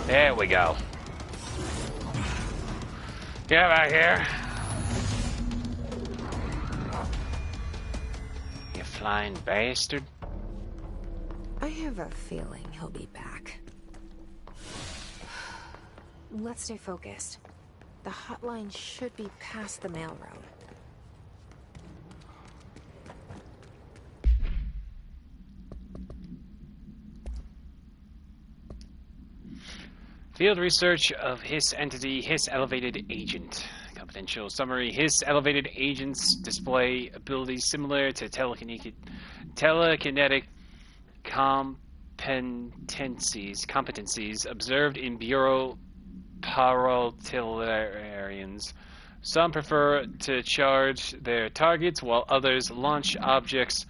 [SPEAKER 1] There we go. Get back here. You flying bastard.
[SPEAKER 2] I have a feeling he'll be back. Let's stay focused. The hotline should be past the mailroom.
[SPEAKER 1] Field research of Hiss entity, Hiss elevated agent. Confidential summary: Hiss elevated agents display abilities similar to telekinetic competencies observed in Bureau Parotillarians. Some prefer to charge their targets, while others launch objects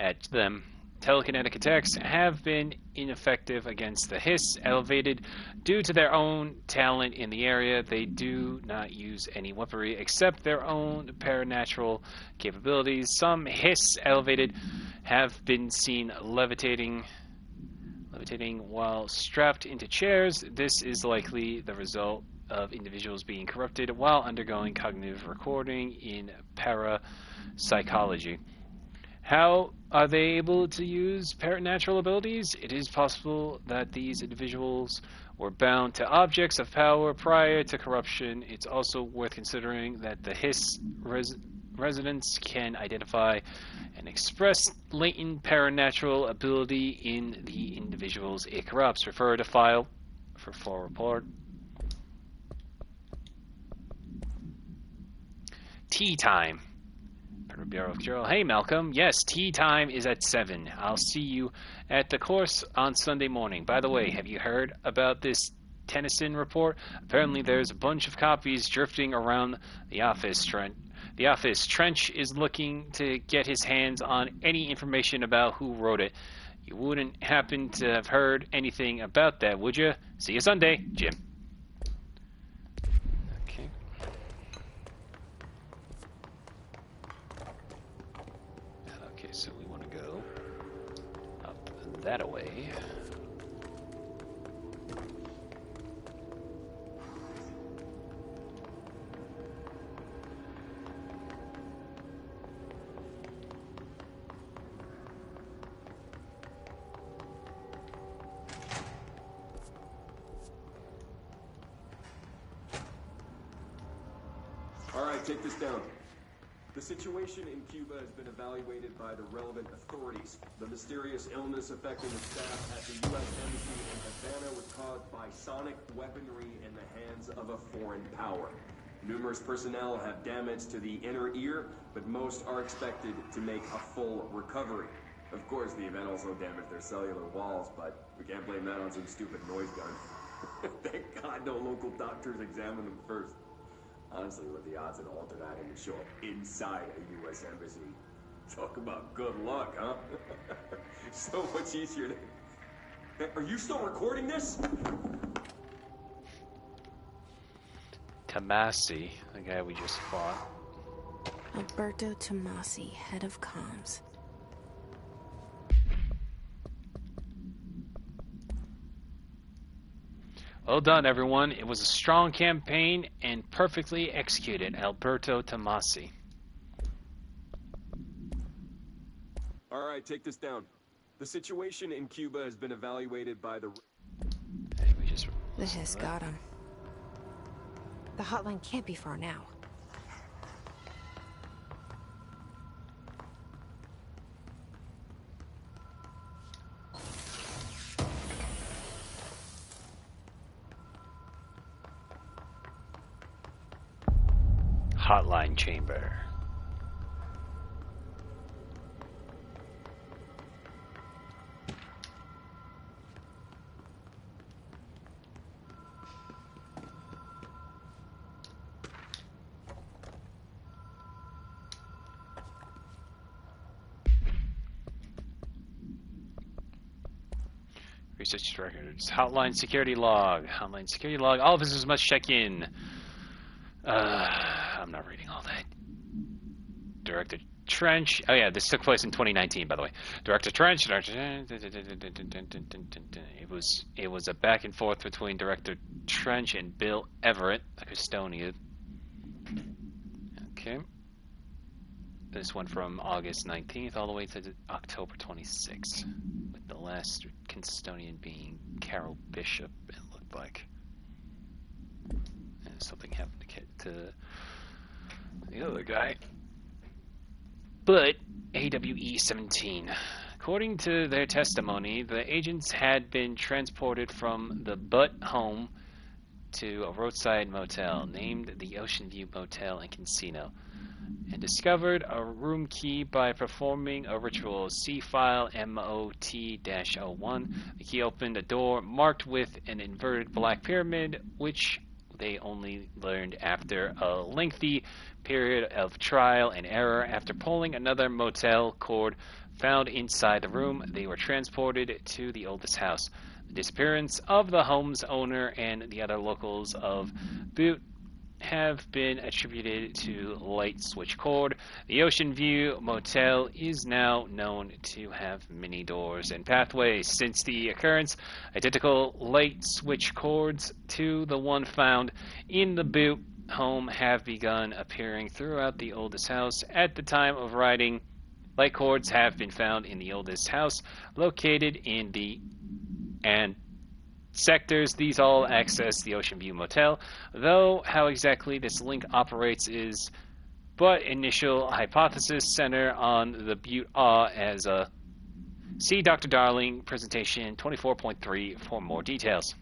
[SPEAKER 1] at them. Telekinetic attacks have been ineffective against the Hiss elevated due to their own talent in the area. They do not use any weaponry except their own paranatural capabilities. Some Hiss elevated have been seen levitating while strapped into chairs. This is likely the result of individuals being corrupted while undergoing cognitive recording in parapsychology. How are they able to use paranatural abilities? It is possible that these individuals were bound to objects of power prior to corruption. It's also worth considering that the Hiss residents can identify and express latent paranatural ability in the individuals it corrupts. Refer to file for full report. Tea time. Bureau of Control. Hey, Malcolm. Yes, tea time is at 7. I'll see you at the course on Sunday morning. By the way, have you heard about this Tennyson report? Apparently there's a bunch of copies drifting around the office. Trench is looking to get his hands on any information about who wrote it. You wouldn't happen to have heard anything about that, would you? See you Sunday, Jim. Okay. Okay, so we want to go up that way.
[SPEAKER 7] Alright, take this down. The situation in Cuba has been evaluated by the relevant authorities. The mysterious illness affecting the staff at the U.S. Embassy in Havana was caused by sonic weaponry in the hands of a foreign power. Numerous personnel have damage to the inner ear, but most are expected to make a full recovery. Of course, the event also damaged their cellular walls, but we can't blame that on some stupid noise gun. Thank God no local doctors examined them first. Honestly, what are the odds an altered item would show up inside a U.S. embassy? Talk about good luck, huh? So much easier to... Are you still recording this?
[SPEAKER 1] Tomasi, the guy we just fought.
[SPEAKER 2] Alberto Tomasi, head of comms.
[SPEAKER 1] Well done, everyone. It was a strong campaign and perfectly executed, Alberto Tomasi.
[SPEAKER 7] All right, take this down. The situation in Cuba has been evaluated by the...
[SPEAKER 1] Hey, we just...
[SPEAKER 2] The hiss got him. The hotline can't be far now.
[SPEAKER 1] Hotline chamber. Research records. Hotline security log. Hotline security log. All officers must check in. I'm not reading all that. Director Trench. Oh yeah, this took place in 2019, by the way. Director Trench. It was a back and forth between Director Trench and Bill Everett, a custodian. Okay. This went from August 19th all the way to October 26th, with the last custodian being Carol Bishop. It looked like. And something happened to the other guy. But AWE 17. According to their testimony, the agents had been transported from the Butt home to a roadside motel named the Ocean View Motel and Casino, and discovered a room key by performing a ritual. C file MOT-01. The key opened a door marked with an inverted black pyramid, which they only learned after a lengthy period of trial and error. After pulling another motel cord found inside the room, they were transported to the oldest house. The disappearance of the home's owner and the other locals of Butte have been attributed to light switch cord. The Ocean View Motel is now known to have many doors and pathways. Since the occurrence, identical light switch cords to the one found in the Butte home have begun appearing throughout the oldest house. At the time of writing, light cords have been found in the oldest house located in the sectors. These all access the Ocean View Motel, though how exactly this link operates is but initial hypothesis center on the Butte as a see Dr. Darling presentation 24.3 for more details.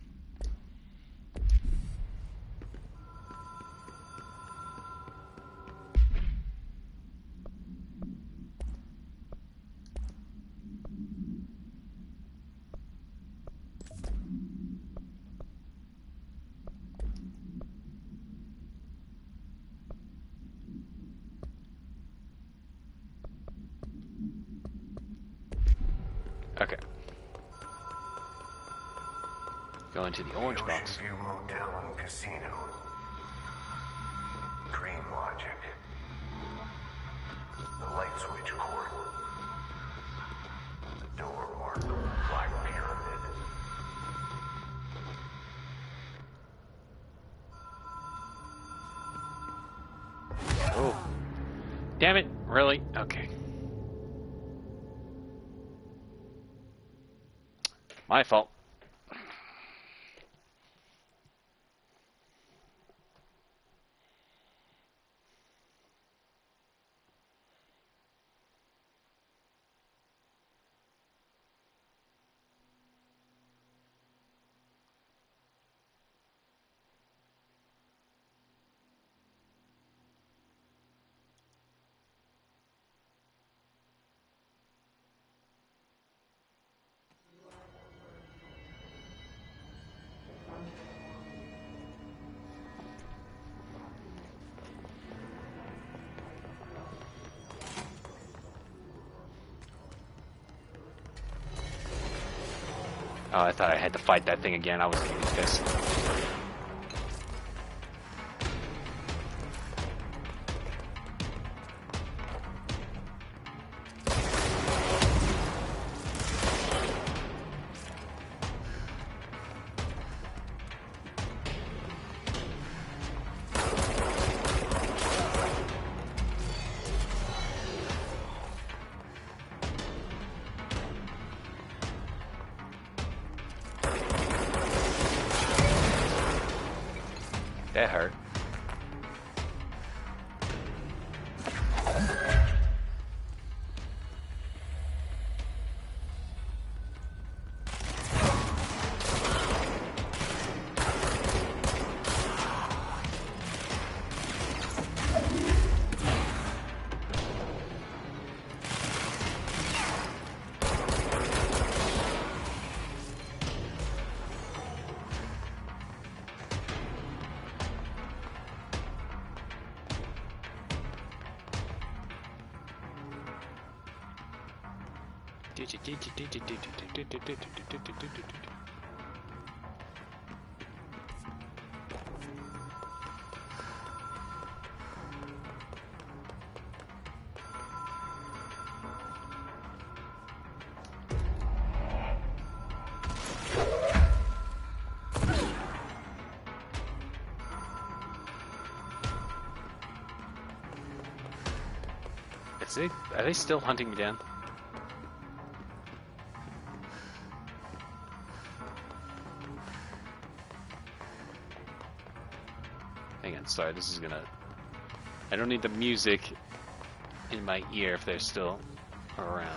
[SPEAKER 1] Okay. go into the orange box.
[SPEAKER 4] Ocean View Motel and Casino. Dream Logic. The light switch cord. The door marked Black Pyramid.
[SPEAKER 1] Oh. Damn it. Really? Okay. My fault. Oh, I thought I had to fight that thing again. I was getting pissed. That hurt. Are they still hunting me down? Hang on, sorry, this is gonna... I don't need the music in my ear if they're still around.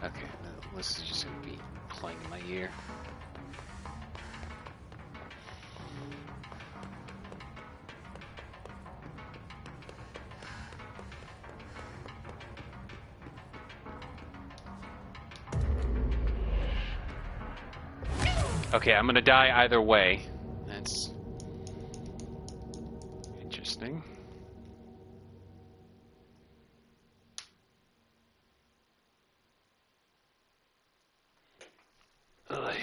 [SPEAKER 1] Okay, this is just going to be playing in my ear. Okay, I'm going to die either way. That's interesting. Ugh.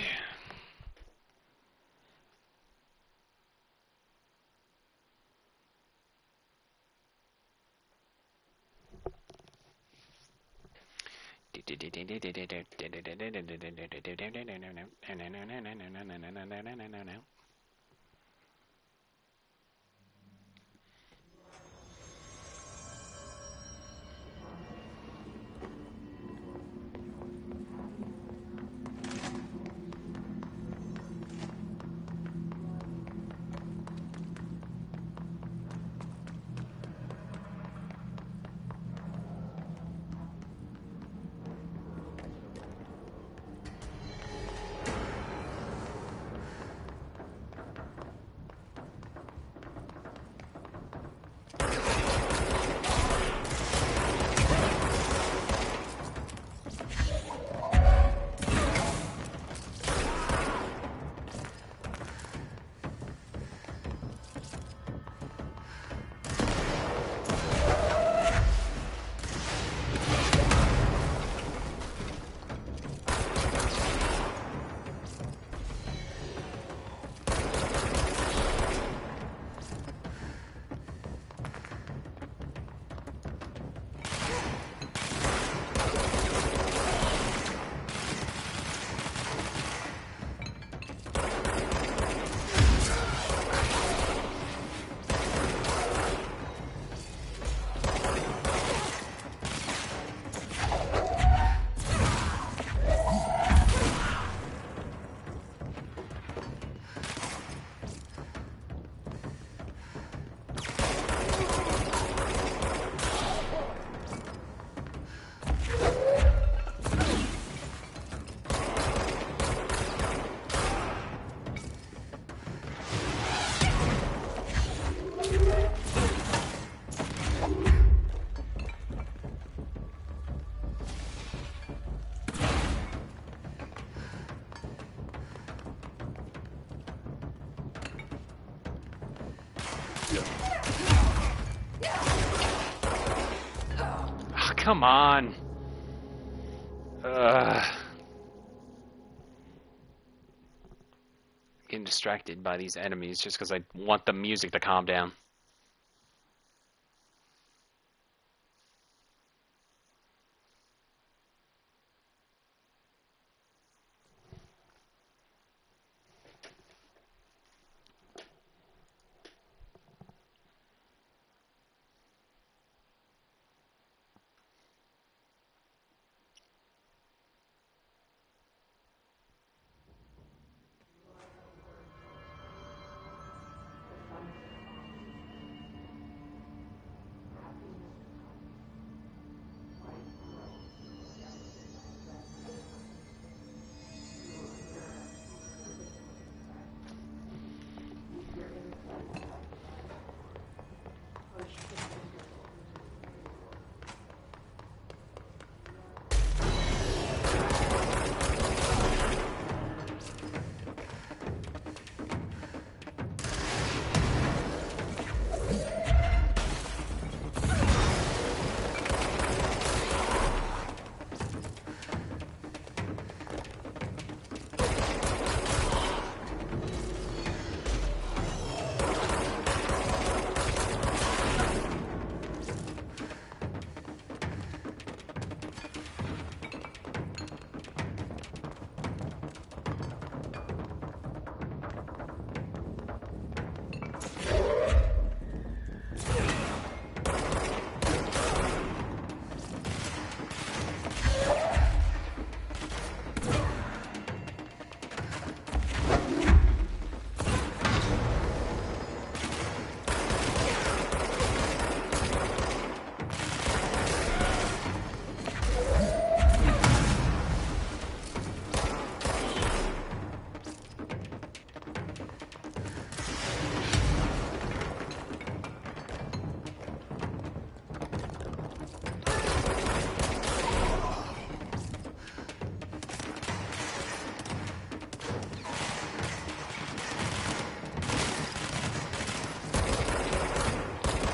[SPEAKER 1] Oh, come on. Getting distracted by these enemies just because I want the music to calm down.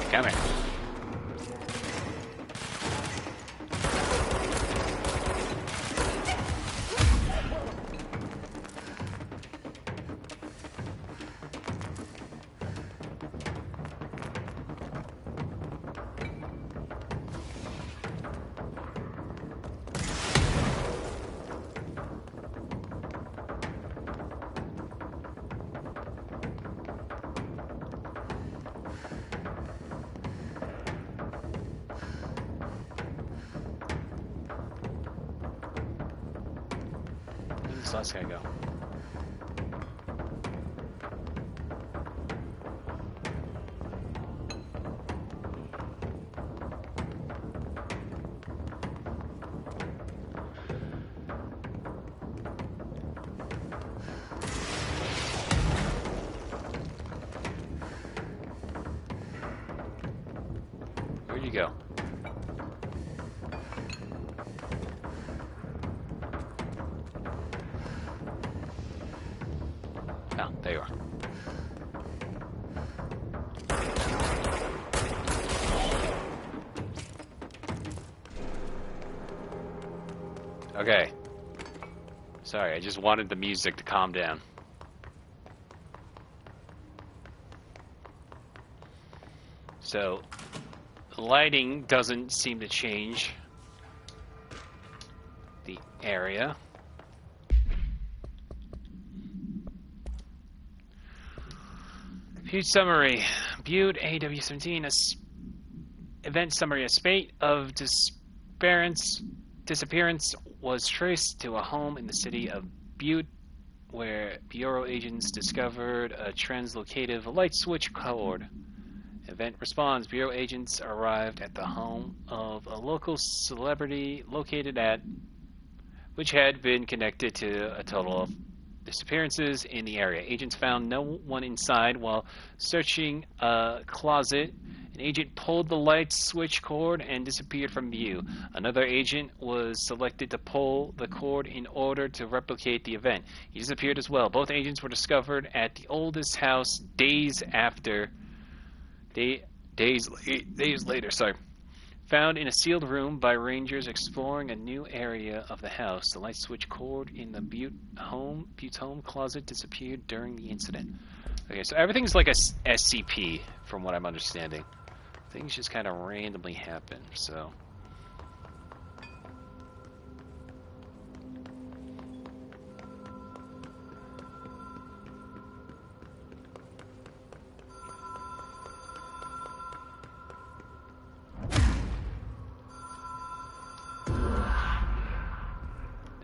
[SPEAKER 1] Come here. Where's this last guy go? Where'd you go? Oh, there you are. Okay. Sorry, I just wanted the music to calm down. So, the lighting doesn't seem to change the area. Huge summary. Butte AW-17. Event summary. A spate of disappearance was traced to a home in the city of Butte, where Bureau agents discovered a translocative light switch cord. Event response. Bureau agents arrived at the home of a local celebrity located at, which had been connected to a total of disappearances in the area. Agents found no one inside while searching a closet. An agent pulled the light switch cord and disappeared from view. Another agent was selected to pull the cord in order to replicate the event. He disappeared as well. Both agents were discovered at the oldest house days after Days later, sorry. Found in a sealed room by rangers exploring a new area of the house. The light switch cord in the Butte's home closet disappeared during the incident. Okay, so everything's like a SCP, from what I'm understanding. Things just kind of randomly happen, so...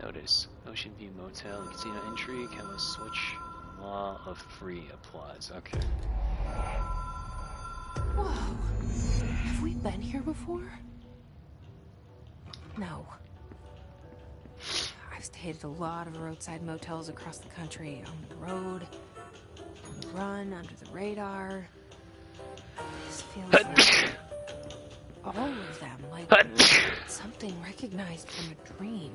[SPEAKER 1] Notice, Ocean View Motel and Casino entry, Chemist switch, law of free applies. Okay.
[SPEAKER 2] Whoa. Have we been here before? No. I've stayed at a lot of roadside motels across the country. On the road, on the run, under the radar. This feels like all of them, like something recognized from a dream.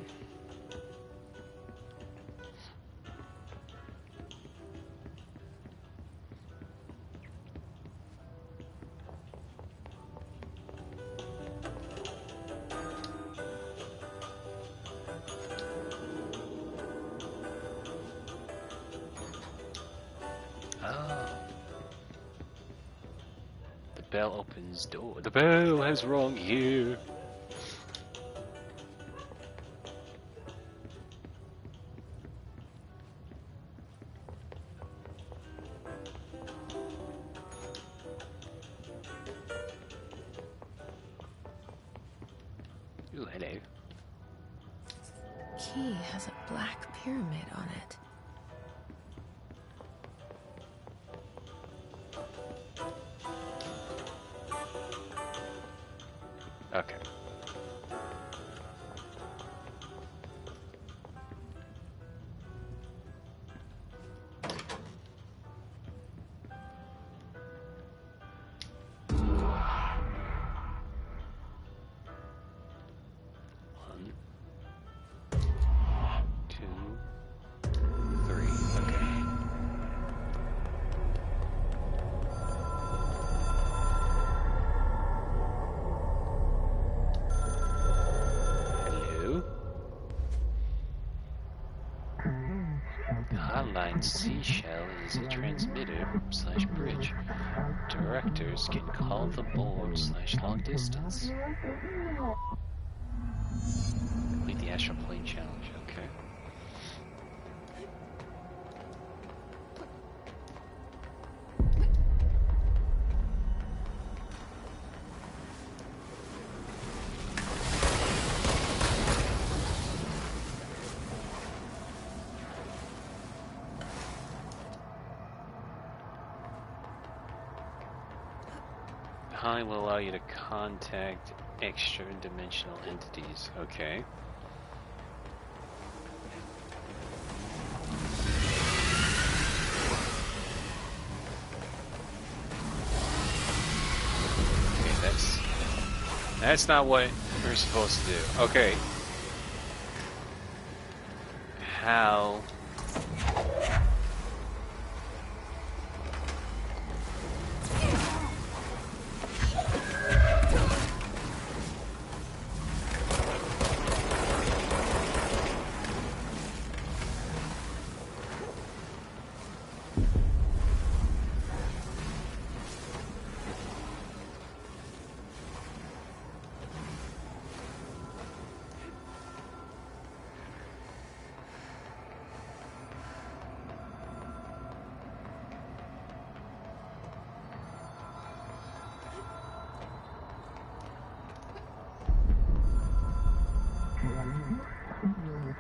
[SPEAKER 1] Bell opens door. The bell has rung here. Ooh, hello.
[SPEAKER 2] Key has a black pyramid on it.
[SPEAKER 1] Okay. One, two, three. Okay. Hotline Seashell is a transmitter/bridge. Directors can call the board/long distance. Complete the astral plane challenge. Okay. Behind will allow you to contact extra-dimensional entities. Okay. Okay, that's not what we're supposed to do. Okay. How?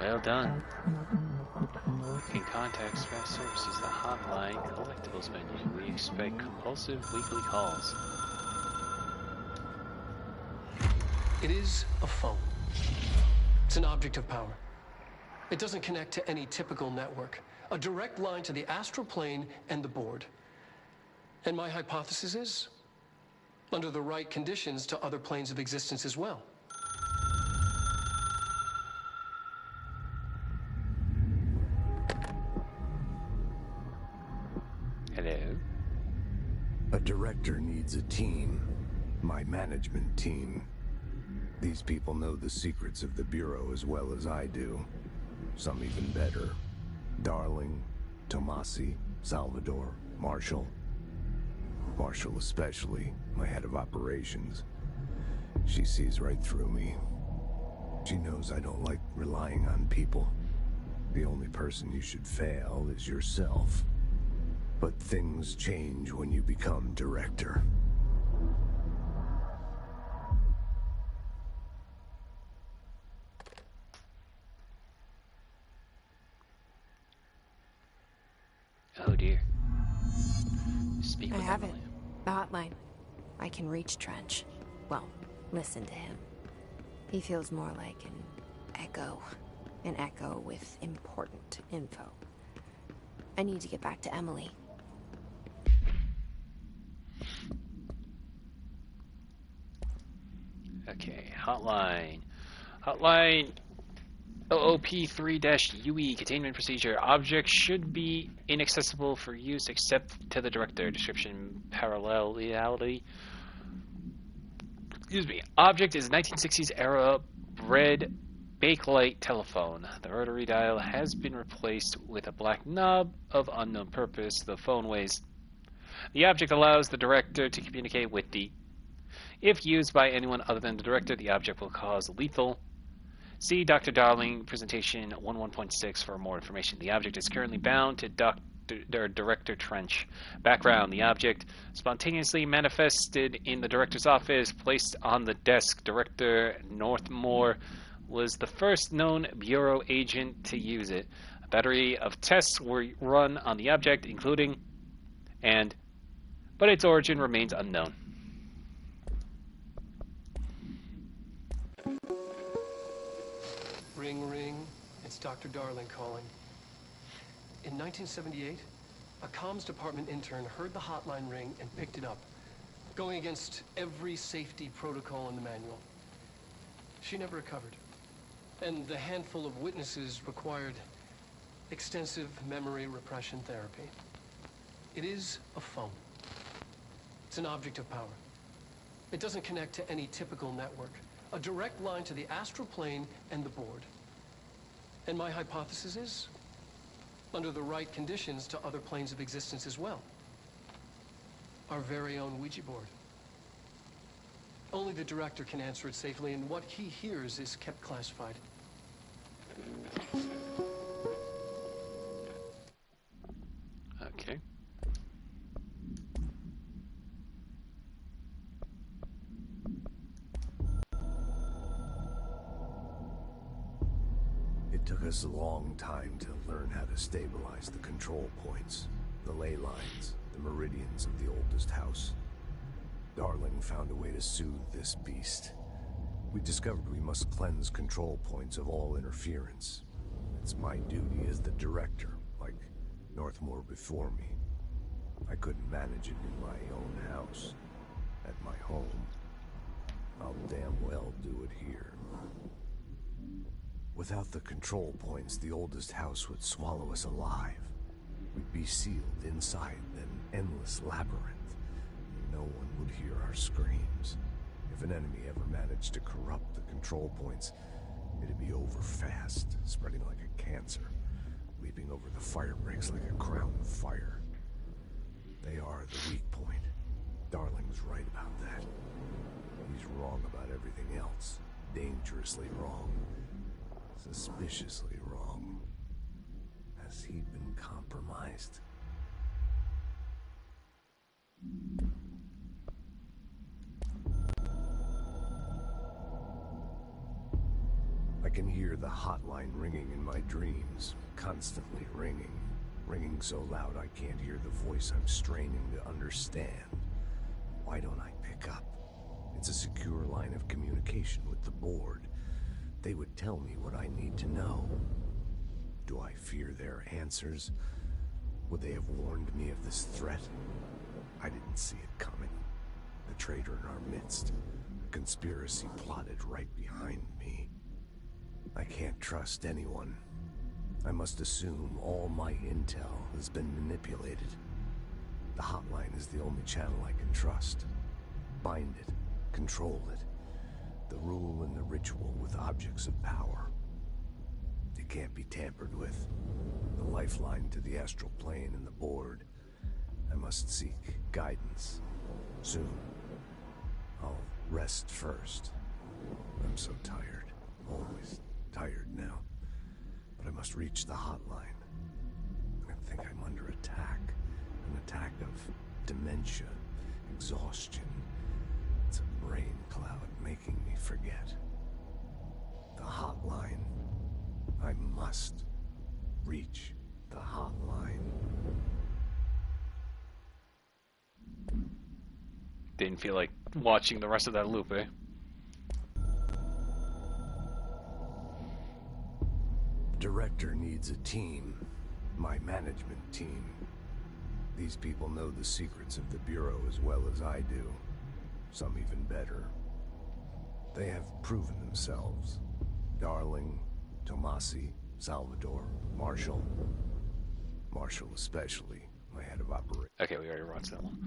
[SPEAKER 1] Well done. You can contact Express Services, the hotline collectibles menu. We expect compulsive weekly calls.
[SPEAKER 3] It is a phone. It's an object of power. It doesn't connect to any typical network. A direct line to the astral plane and the board. And my hypothesis is, under the right conditions, to other planes of existence as well.
[SPEAKER 1] Hello.
[SPEAKER 8] A director needs a team. My management team. These people know the secrets of the Bureau as well as I do. Some even better. Darling, Tomasi, Salvador, Marshall. Marshall especially, my head of operations. She sees right through me. She knows I don't like relying on people. The only person you should fail is yourself. But things change when you become director.
[SPEAKER 1] Oh dear. Speak
[SPEAKER 2] I
[SPEAKER 1] with
[SPEAKER 2] have it.
[SPEAKER 1] Emily.
[SPEAKER 2] The hotline. I can reach Trench. Well, listen to him. He feels more like an echo. An echo with important info. I need to get back to Emily.
[SPEAKER 1] Okay, hotline. Hotline OOP3-UE containment procedure. Objects should be inaccessible for use except to the director. Description parallelity. Excuse me. Object is 1960s era red bakelite telephone. The rotary dial has been replaced with a black knob of unknown purpose. The phone weighs. The object allows the director to communicate with the. If used by anyone other than the director, the object will cause lethal. See Dr. Darling presentation 11.6 for more information. The object is currently bound to Director Trench. Background: the object spontaneously manifested in the director's office, placed on the desk. Director Northmore was the first known Bureau agent to use it. A battery of tests were run on the object, including but its origin remains unknown.
[SPEAKER 3] Ring, ring. It's Dr. Darling calling. In 1978, a comms department intern heard the hotline ring and picked it up, going against every safety protocol in the manual. She never recovered. And the handful of witnesses required extensive memory repression therapy. It is a phone. It's an object of power. It doesn't connect to any typical network. A direct line to the astral plane and the board. And my hypothesis is, under the right conditions, to other planes of existence as well. Our very own Ouija board. Only the director can answer it safely, and what he hears is kept classified.
[SPEAKER 1] Okay.
[SPEAKER 8] It took us a long time to learn how to stabilize the control points, the ley lines, the meridians of the oldest house. Darling found a way to soothe this beast. We discovered we must cleanse control points of all interference. It's my duty as the director, like Northmore before me. I couldn't manage it in my own house, at my home. I'll damn well do it here. Without the control points, the oldest house would swallow us alive. We'd be sealed inside an endless labyrinth, and no one would hear our screams. If an enemy ever managed to corrupt the control points, it'd be over fast, spreading like a cancer, leaping over the fire breaks like a crown of fire. They are the weak point. Darling's right about that. He's wrong about everything else. Dangerously wrong. Suspiciously wrong. Has he been compromised? I can hear the hotline ringing in my dreams, constantly ringing. Ringing so loud I can't hear the voice I'm straining to understand. Why don't I pick up? It's a secure line of communication with the board. They would tell me what I need to know. Do I fear their answers? Would they have warned me of this threat? I didn't see it coming. The traitor in our midst. A conspiracy plotted right behind me. I can't trust anyone. I must assume all my intel has been manipulated. The hotline hotline is the only channel I can trust. Bind it, control it. The rule and the ritual with objects of power. It can't be tampered with. The lifeline to the astral plane and the board. I must seek guidance. Soon. I'll rest first. I'm so tired. Always tired now. But I must reach the hotline. I think I'm under attack. An attack of dementia, exhaustion. It's a brain cloud making me forget. The hotline. I must reach the hotline.
[SPEAKER 1] Didn't feel like watching the rest of that loop, eh?
[SPEAKER 8] Director needs a team. My management team. These people know the secrets of the Bureau as well as I do. Some even better. They have proven themselves. Darling, Tomasi, Salvador, Marshall. Marshall especially, my head of operations.
[SPEAKER 1] Okay, we already watched that one.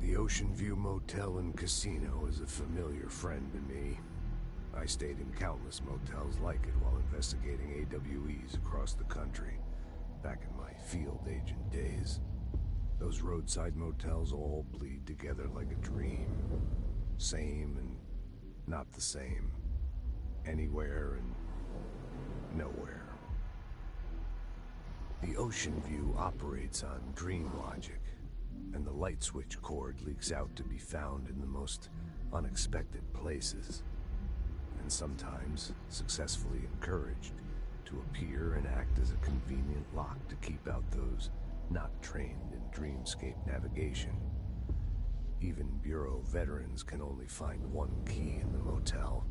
[SPEAKER 8] The Ocean View Motel and Casino is a familiar friend to me. I stayed in countless motels like it while investigating AWEs across the country, back in my field agent days. Those roadside motels all bleed together like a dream. Same and not the same. Anywhere and nowhere. The Ocean View operates on dream logic, and the light switch cord leaks out to be found in the most unexpected places. And sometimes successfully encouraged to appear and act as a convenient lock to keep out those not trained in dreamscape navigation. Even Bureau veterans can only find one key in the motel.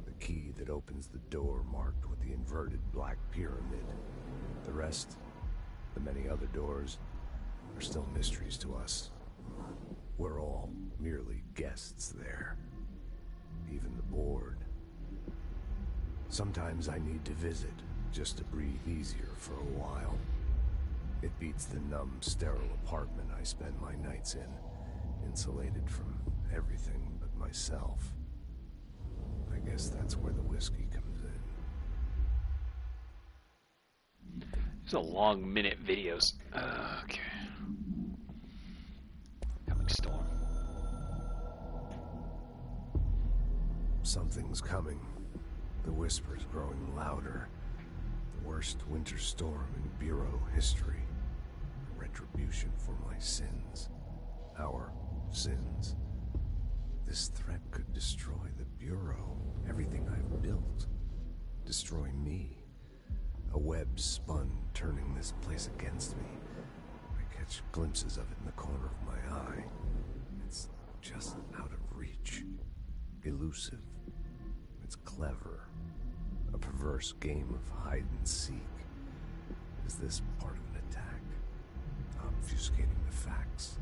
[SPEAKER 8] The key that opens the door marked with the inverted black pyramid. The rest, the many other doors, are still mysteries to us. We're all merely guests there. Even the board. Sometimes I need to visit, just to breathe easier for a while. It beats the numb, sterile apartment I spend my nights in, insulated from everything but myself. I guess that's where the whiskey comes in.
[SPEAKER 1] These are long minute videos. Okay. Coming storm.
[SPEAKER 8] Something's coming. The whispers growing louder. The worst winter storm in Bureau history. Retribution for my sins. Our sins. This threat could destroy the Bureau. Everything I've built. Destroy me. A web spun, turning this place against me. I catch glimpses of it in the corner of my eye. It's just out of reach. Elusive. It's clever. A perverse game of hide and seek. Is this part of an attack? Obfuscating the facts.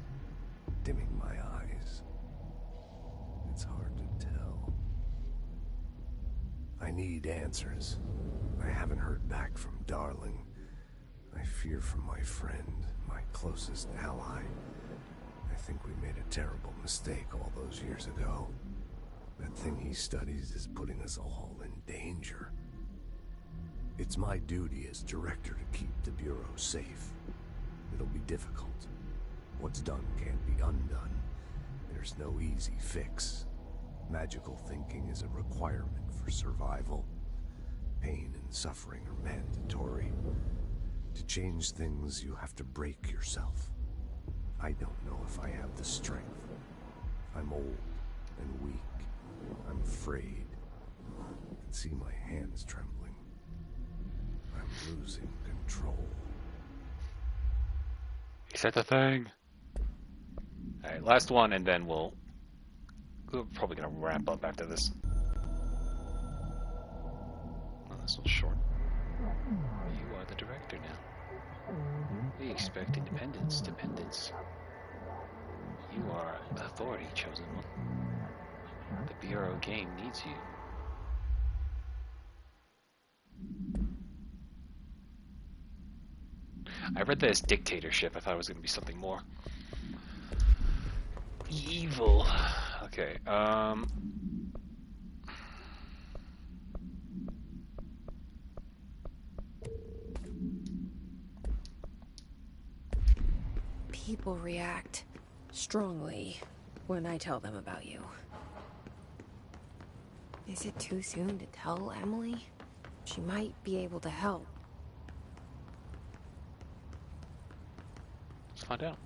[SPEAKER 8] Dimming my eyes. It's hard to tell. I need answers. I haven't heard back from Darling. I fear for my friend, my closest ally. I think we made a terrible mistake all those years ago. That thing he studies is putting us all in danger. It's my duty as director to keep the Bureau safe. It'll be difficult. What's done can't be undone. There's no easy fix. Magical thinking is a requirement for survival. Pain and suffering are mandatory. To change things, you have to break yourself. I don't know if I have the strength. I'm old and weak. I'm afraid. I can see my hands trembling. I'm losing control.
[SPEAKER 1] Is that the thing? Alright, last one, and then we're probably gonna wrap up after this. Oh, this one's short. You are the director now. We expect independence, dependence. You are authority, chosen one. The Bureau game needs you. I read that as dictatorship. I thought it was going to be something more evil. Okay,
[SPEAKER 2] People react strongly when I tell them about you. Is it too soon to tell Emily? She might be able to help.
[SPEAKER 1] let's find out.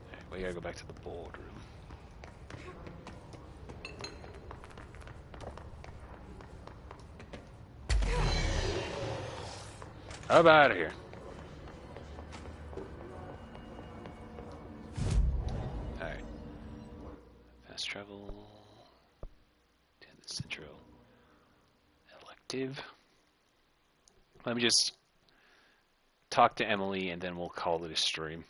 [SPEAKER 1] Okay, we gotta go back to the boardroom. How about here? Alright. Fast travel to the central elective. Let me just talk to Emily and then we'll call it a stream.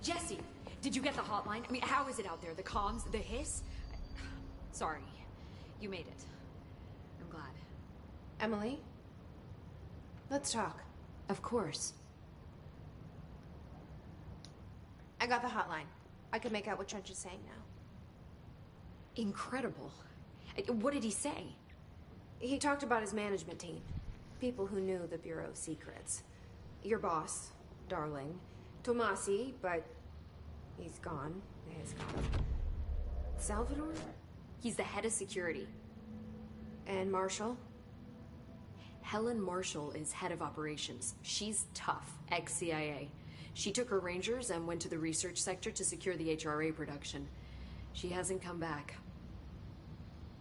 [SPEAKER 6] Jesse, did you get the hotline? I mean, how is it out there? The comms, the hiss? Sorry, you made it. I'm glad.
[SPEAKER 2] Emily? Let's talk.
[SPEAKER 6] Of course.
[SPEAKER 2] I got the hotline. I can make out what Trench is saying now.
[SPEAKER 6] Incredible. What did he say?
[SPEAKER 2] He talked about his management team. People who knew the Bureau's secrets. Your boss, Darling. Tomasi, but he's gone. He's gone. Salvador?
[SPEAKER 6] He's the head of security.
[SPEAKER 2] And Marshall?
[SPEAKER 6] Helen Marshall is head of operations. She's tough, ex-CIA. She took her Rangers and went to the research sector to secure the HRA production. She hasn't come back.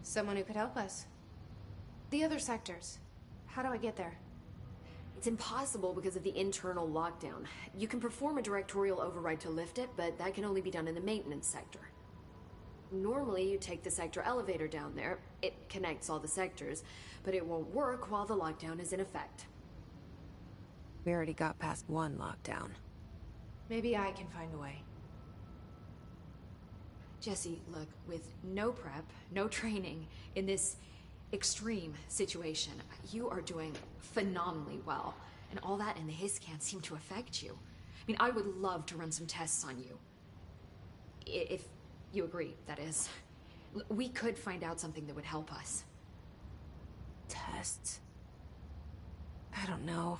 [SPEAKER 2] Someone who could help us. The other sectors. How do I get there?
[SPEAKER 6] It's impossible because of the internal lockdown. You can perform a directorial override to lift it, but that can only be done in the maintenance sector. Normally, you take the sector elevator down there. It connects all the sectors, but it won't work while the lockdown is in effect.
[SPEAKER 2] We already got past one lockdown. Maybe I can find a way.
[SPEAKER 6] Jesse, look, with no prep, no training, in this extreme situation, you are doing phenomenally well. And all that and the hiss can't seem to affect you. I mean, I would love to run some tests on you. If you agree, that is. We could find out something that would help us.
[SPEAKER 2] Tests? I don't know.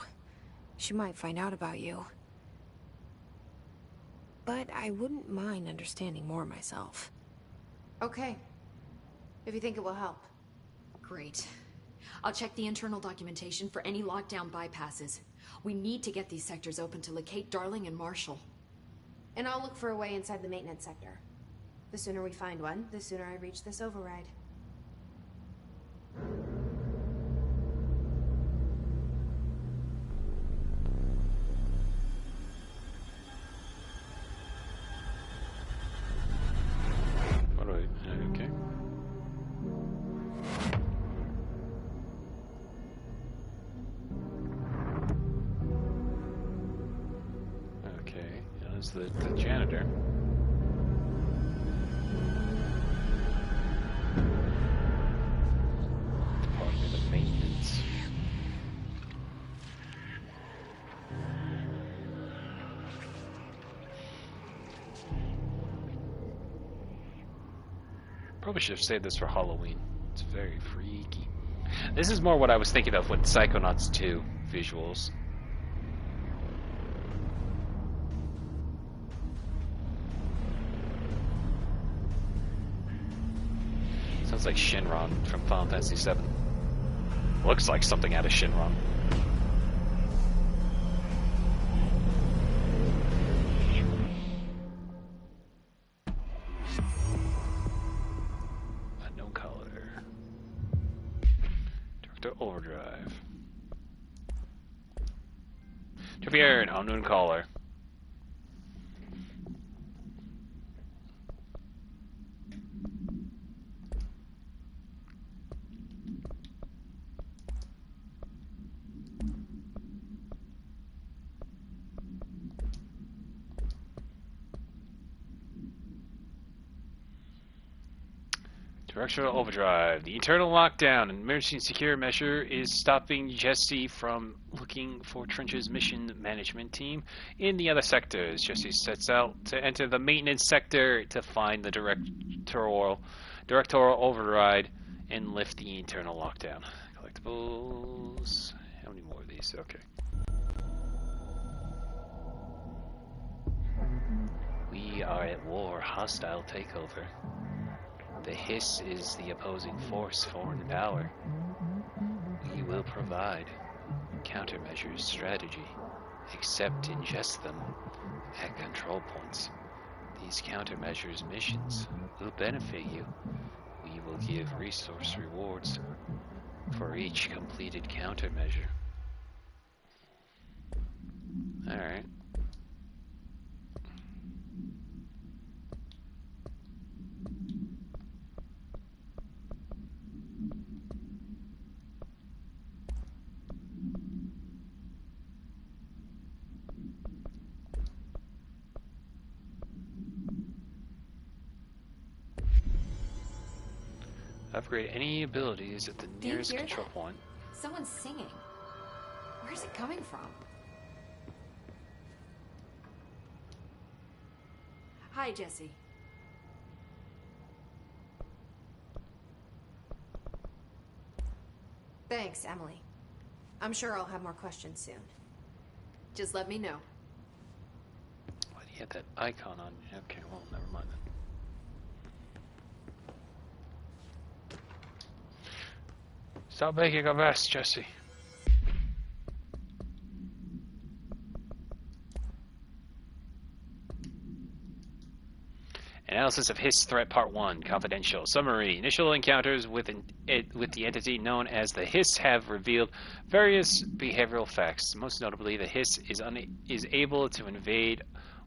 [SPEAKER 2] She might find out about you. But I wouldn't mind understanding more myself. Okay. If you think it will help.
[SPEAKER 6] Great. I'll check the internal documentation for any lockdown bypasses. We need to get these sectors open to locate Darling and Marshall.
[SPEAKER 2] And I'll look for a way inside the maintenance sector. The sooner we find one, the sooner I reach this override.
[SPEAKER 1] What do I... Okay. Okay, that's the janitor. Department of Maintenance. Probably should have saved this for Halloween. It's very freaky. This is more what I was thinking of with Psychonauts 2 visuals. Sounds like Shinron from Final Fantasy VII. Looks like something out of Shinron. Director Overdrive. Javier, an unknown caller. Directional Overdrive. The internal lockdown, an emergency secure measure, is stopping Jesse from looking for Trench's mission management team in the other sectors. Jesse sets out to enter the maintenance sector to find the directorial override and lift the internal lockdown. Collectibles. How many more of these? Okay. We are at war. Hostile takeover. The Hiss is the opposing force, foreign power. We will provide countermeasures strategy, except ingest them at control points. These countermeasures missions will benefit you. We will give resource rewards for each completed countermeasure. Alright. Upgrade any abilities at the nearest control point.
[SPEAKER 6] Someone's singing. Where's it coming from? Hi, Jesse. Thanks, Emily. I'm sure I'll have more questions soon. Just let me know.
[SPEAKER 1] Why do you have that icon on? Okay, well, never mind then. Stop making a mess, Jesse. Analysis of Hiss Threat Part 1, Confidential. Summary. Initial encounters with the entity known as the Hiss have revealed various behavioral facts. Most notably, the Hiss is able to invade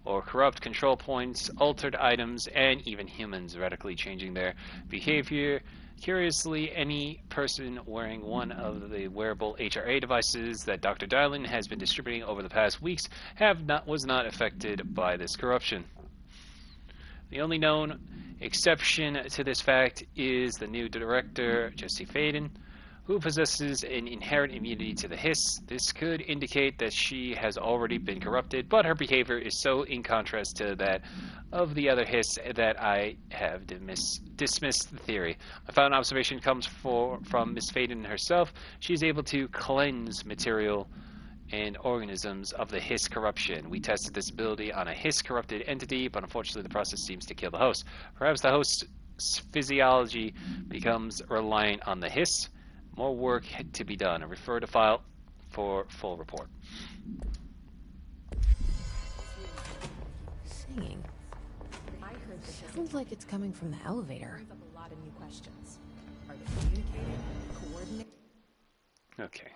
[SPEAKER 1] or corrupt control points, altered items, and even humans, radically changing their behavior. Curiously, any person wearing one of the wearable HRA devices that Dr. Dylan has been distributing over the past weeks was not affected by this corruption. The only known exception to this fact is the new director, Jesse Faden, who possesses an inherent immunity to the Hiss. This could indicate that she has already been corrupted, but her behavior is so in contrast to that of the other Hiss that I have dismissed the theory. My final observation comes from Miss Faden herself. She is able to cleanse material and organisms of the Hiss corruption. We tested this ability on a Hiss corrupted entity, but unfortunately the process seems to kill the host. Perhaps the host's physiology becomes reliant on the Hiss. More work to be done. Refer to file for full report.
[SPEAKER 2] Singing.
[SPEAKER 9] I heard that
[SPEAKER 2] Sounds like it's coming from the elevator.
[SPEAKER 9] brings up a lot of new questions. Are they communicating? Coordinating?
[SPEAKER 1] Okay.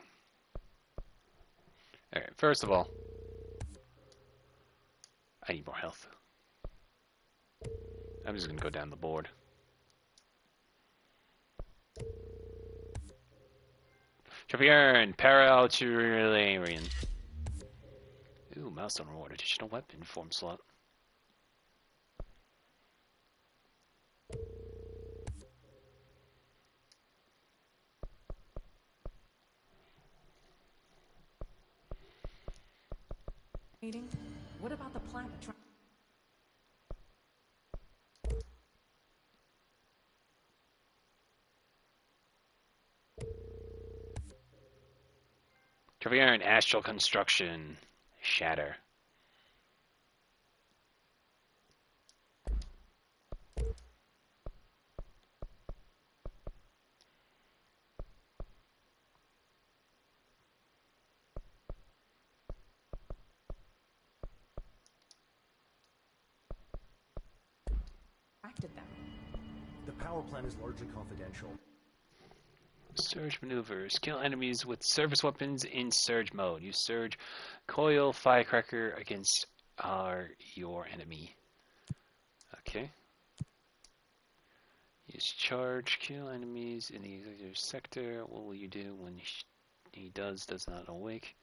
[SPEAKER 1] Alright, first of all, I need more health. I'm just gonna go down the board. Javier, Para-Ultralian. Ooh, milestone reward. Additional weapon form slot.
[SPEAKER 9] What about the planet?
[SPEAKER 1] Javier, astral construction. Shatter.
[SPEAKER 9] Acted them.
[SPEAKER 10] The power plant is largely confidential.
[SPEAKER 1] Surge maneuvers. Kill enemies with service weapons in surge mode. Use surge coil firecracker against your enemy. Okay. Use charge. Kill enemies in the executive sector. What will you do when he does not awake?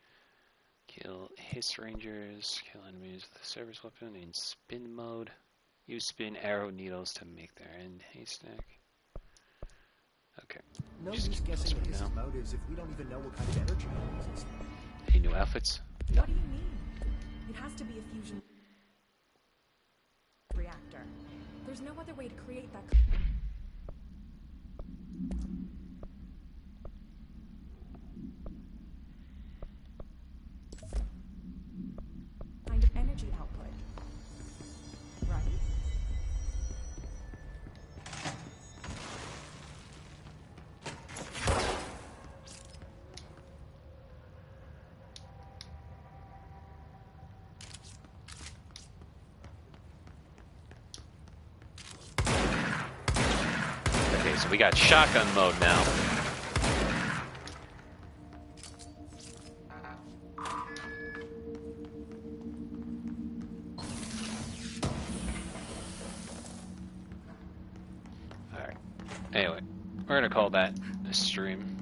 [SPEAKER 1] Kill hiss rangers. Kill enemies with a service weapon in spin mode. Use spin arrow needles to make their end haystack. Okay.
[SPEAKER 10] No
[SPEAKER 1] Just
[SPEAKER 10] use
[SPEAKER 1] keep
[SPEAKER 10] guessing
[SPEAKER 1] those
[SPEAKER 10] at
[SPEAKER 1] for
[SPEAKER 10] his
[SPEAKER 1] now.
[SPEAKER 10] motives if we don't even know what kind of energy he uses.
[SPEAKER 1] Any new outfits?
[SPEAKER 9] What do you mean? It has to be a fusion reactor. There's no other way to create that kind of energy output. Right?
[SPEAKER 1] Okay, so we got shotgun mode now. Alright. Anyway, we're gonna call that a stream.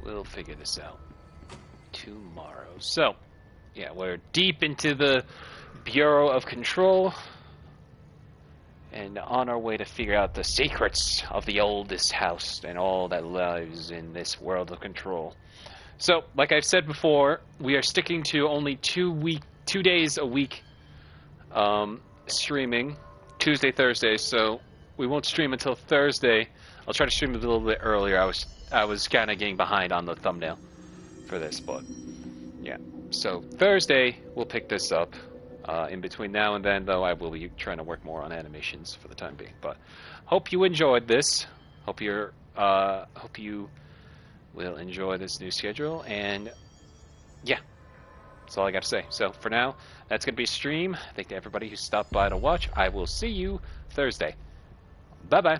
[SPEAKER 1] We'll figure this out tomorrow. So, yeah, we're deep into the Bureau of Control and on our way to figure out the secrets of the oldest house and all that lies in this world of control. So, like I've said before, we are sticking to only 2 days a week streaming, Tuesday, Thursday, so we won't stream until Thursday. I'll try to stream a little bit earlier. I was kind of getting behind on the thumbnail for this, but yeah. So Thursday we'll pick this up. In between now and then, though, I will be trying to work more on animations for the time being. But hope you enjoyed this. Hope you will enjoy this new schedule. And yeah, that's all I got to say. So for now, that's gonna be a stream. Thank you to everybody who stopped by to watch. I will see you Thursday. Bye bye.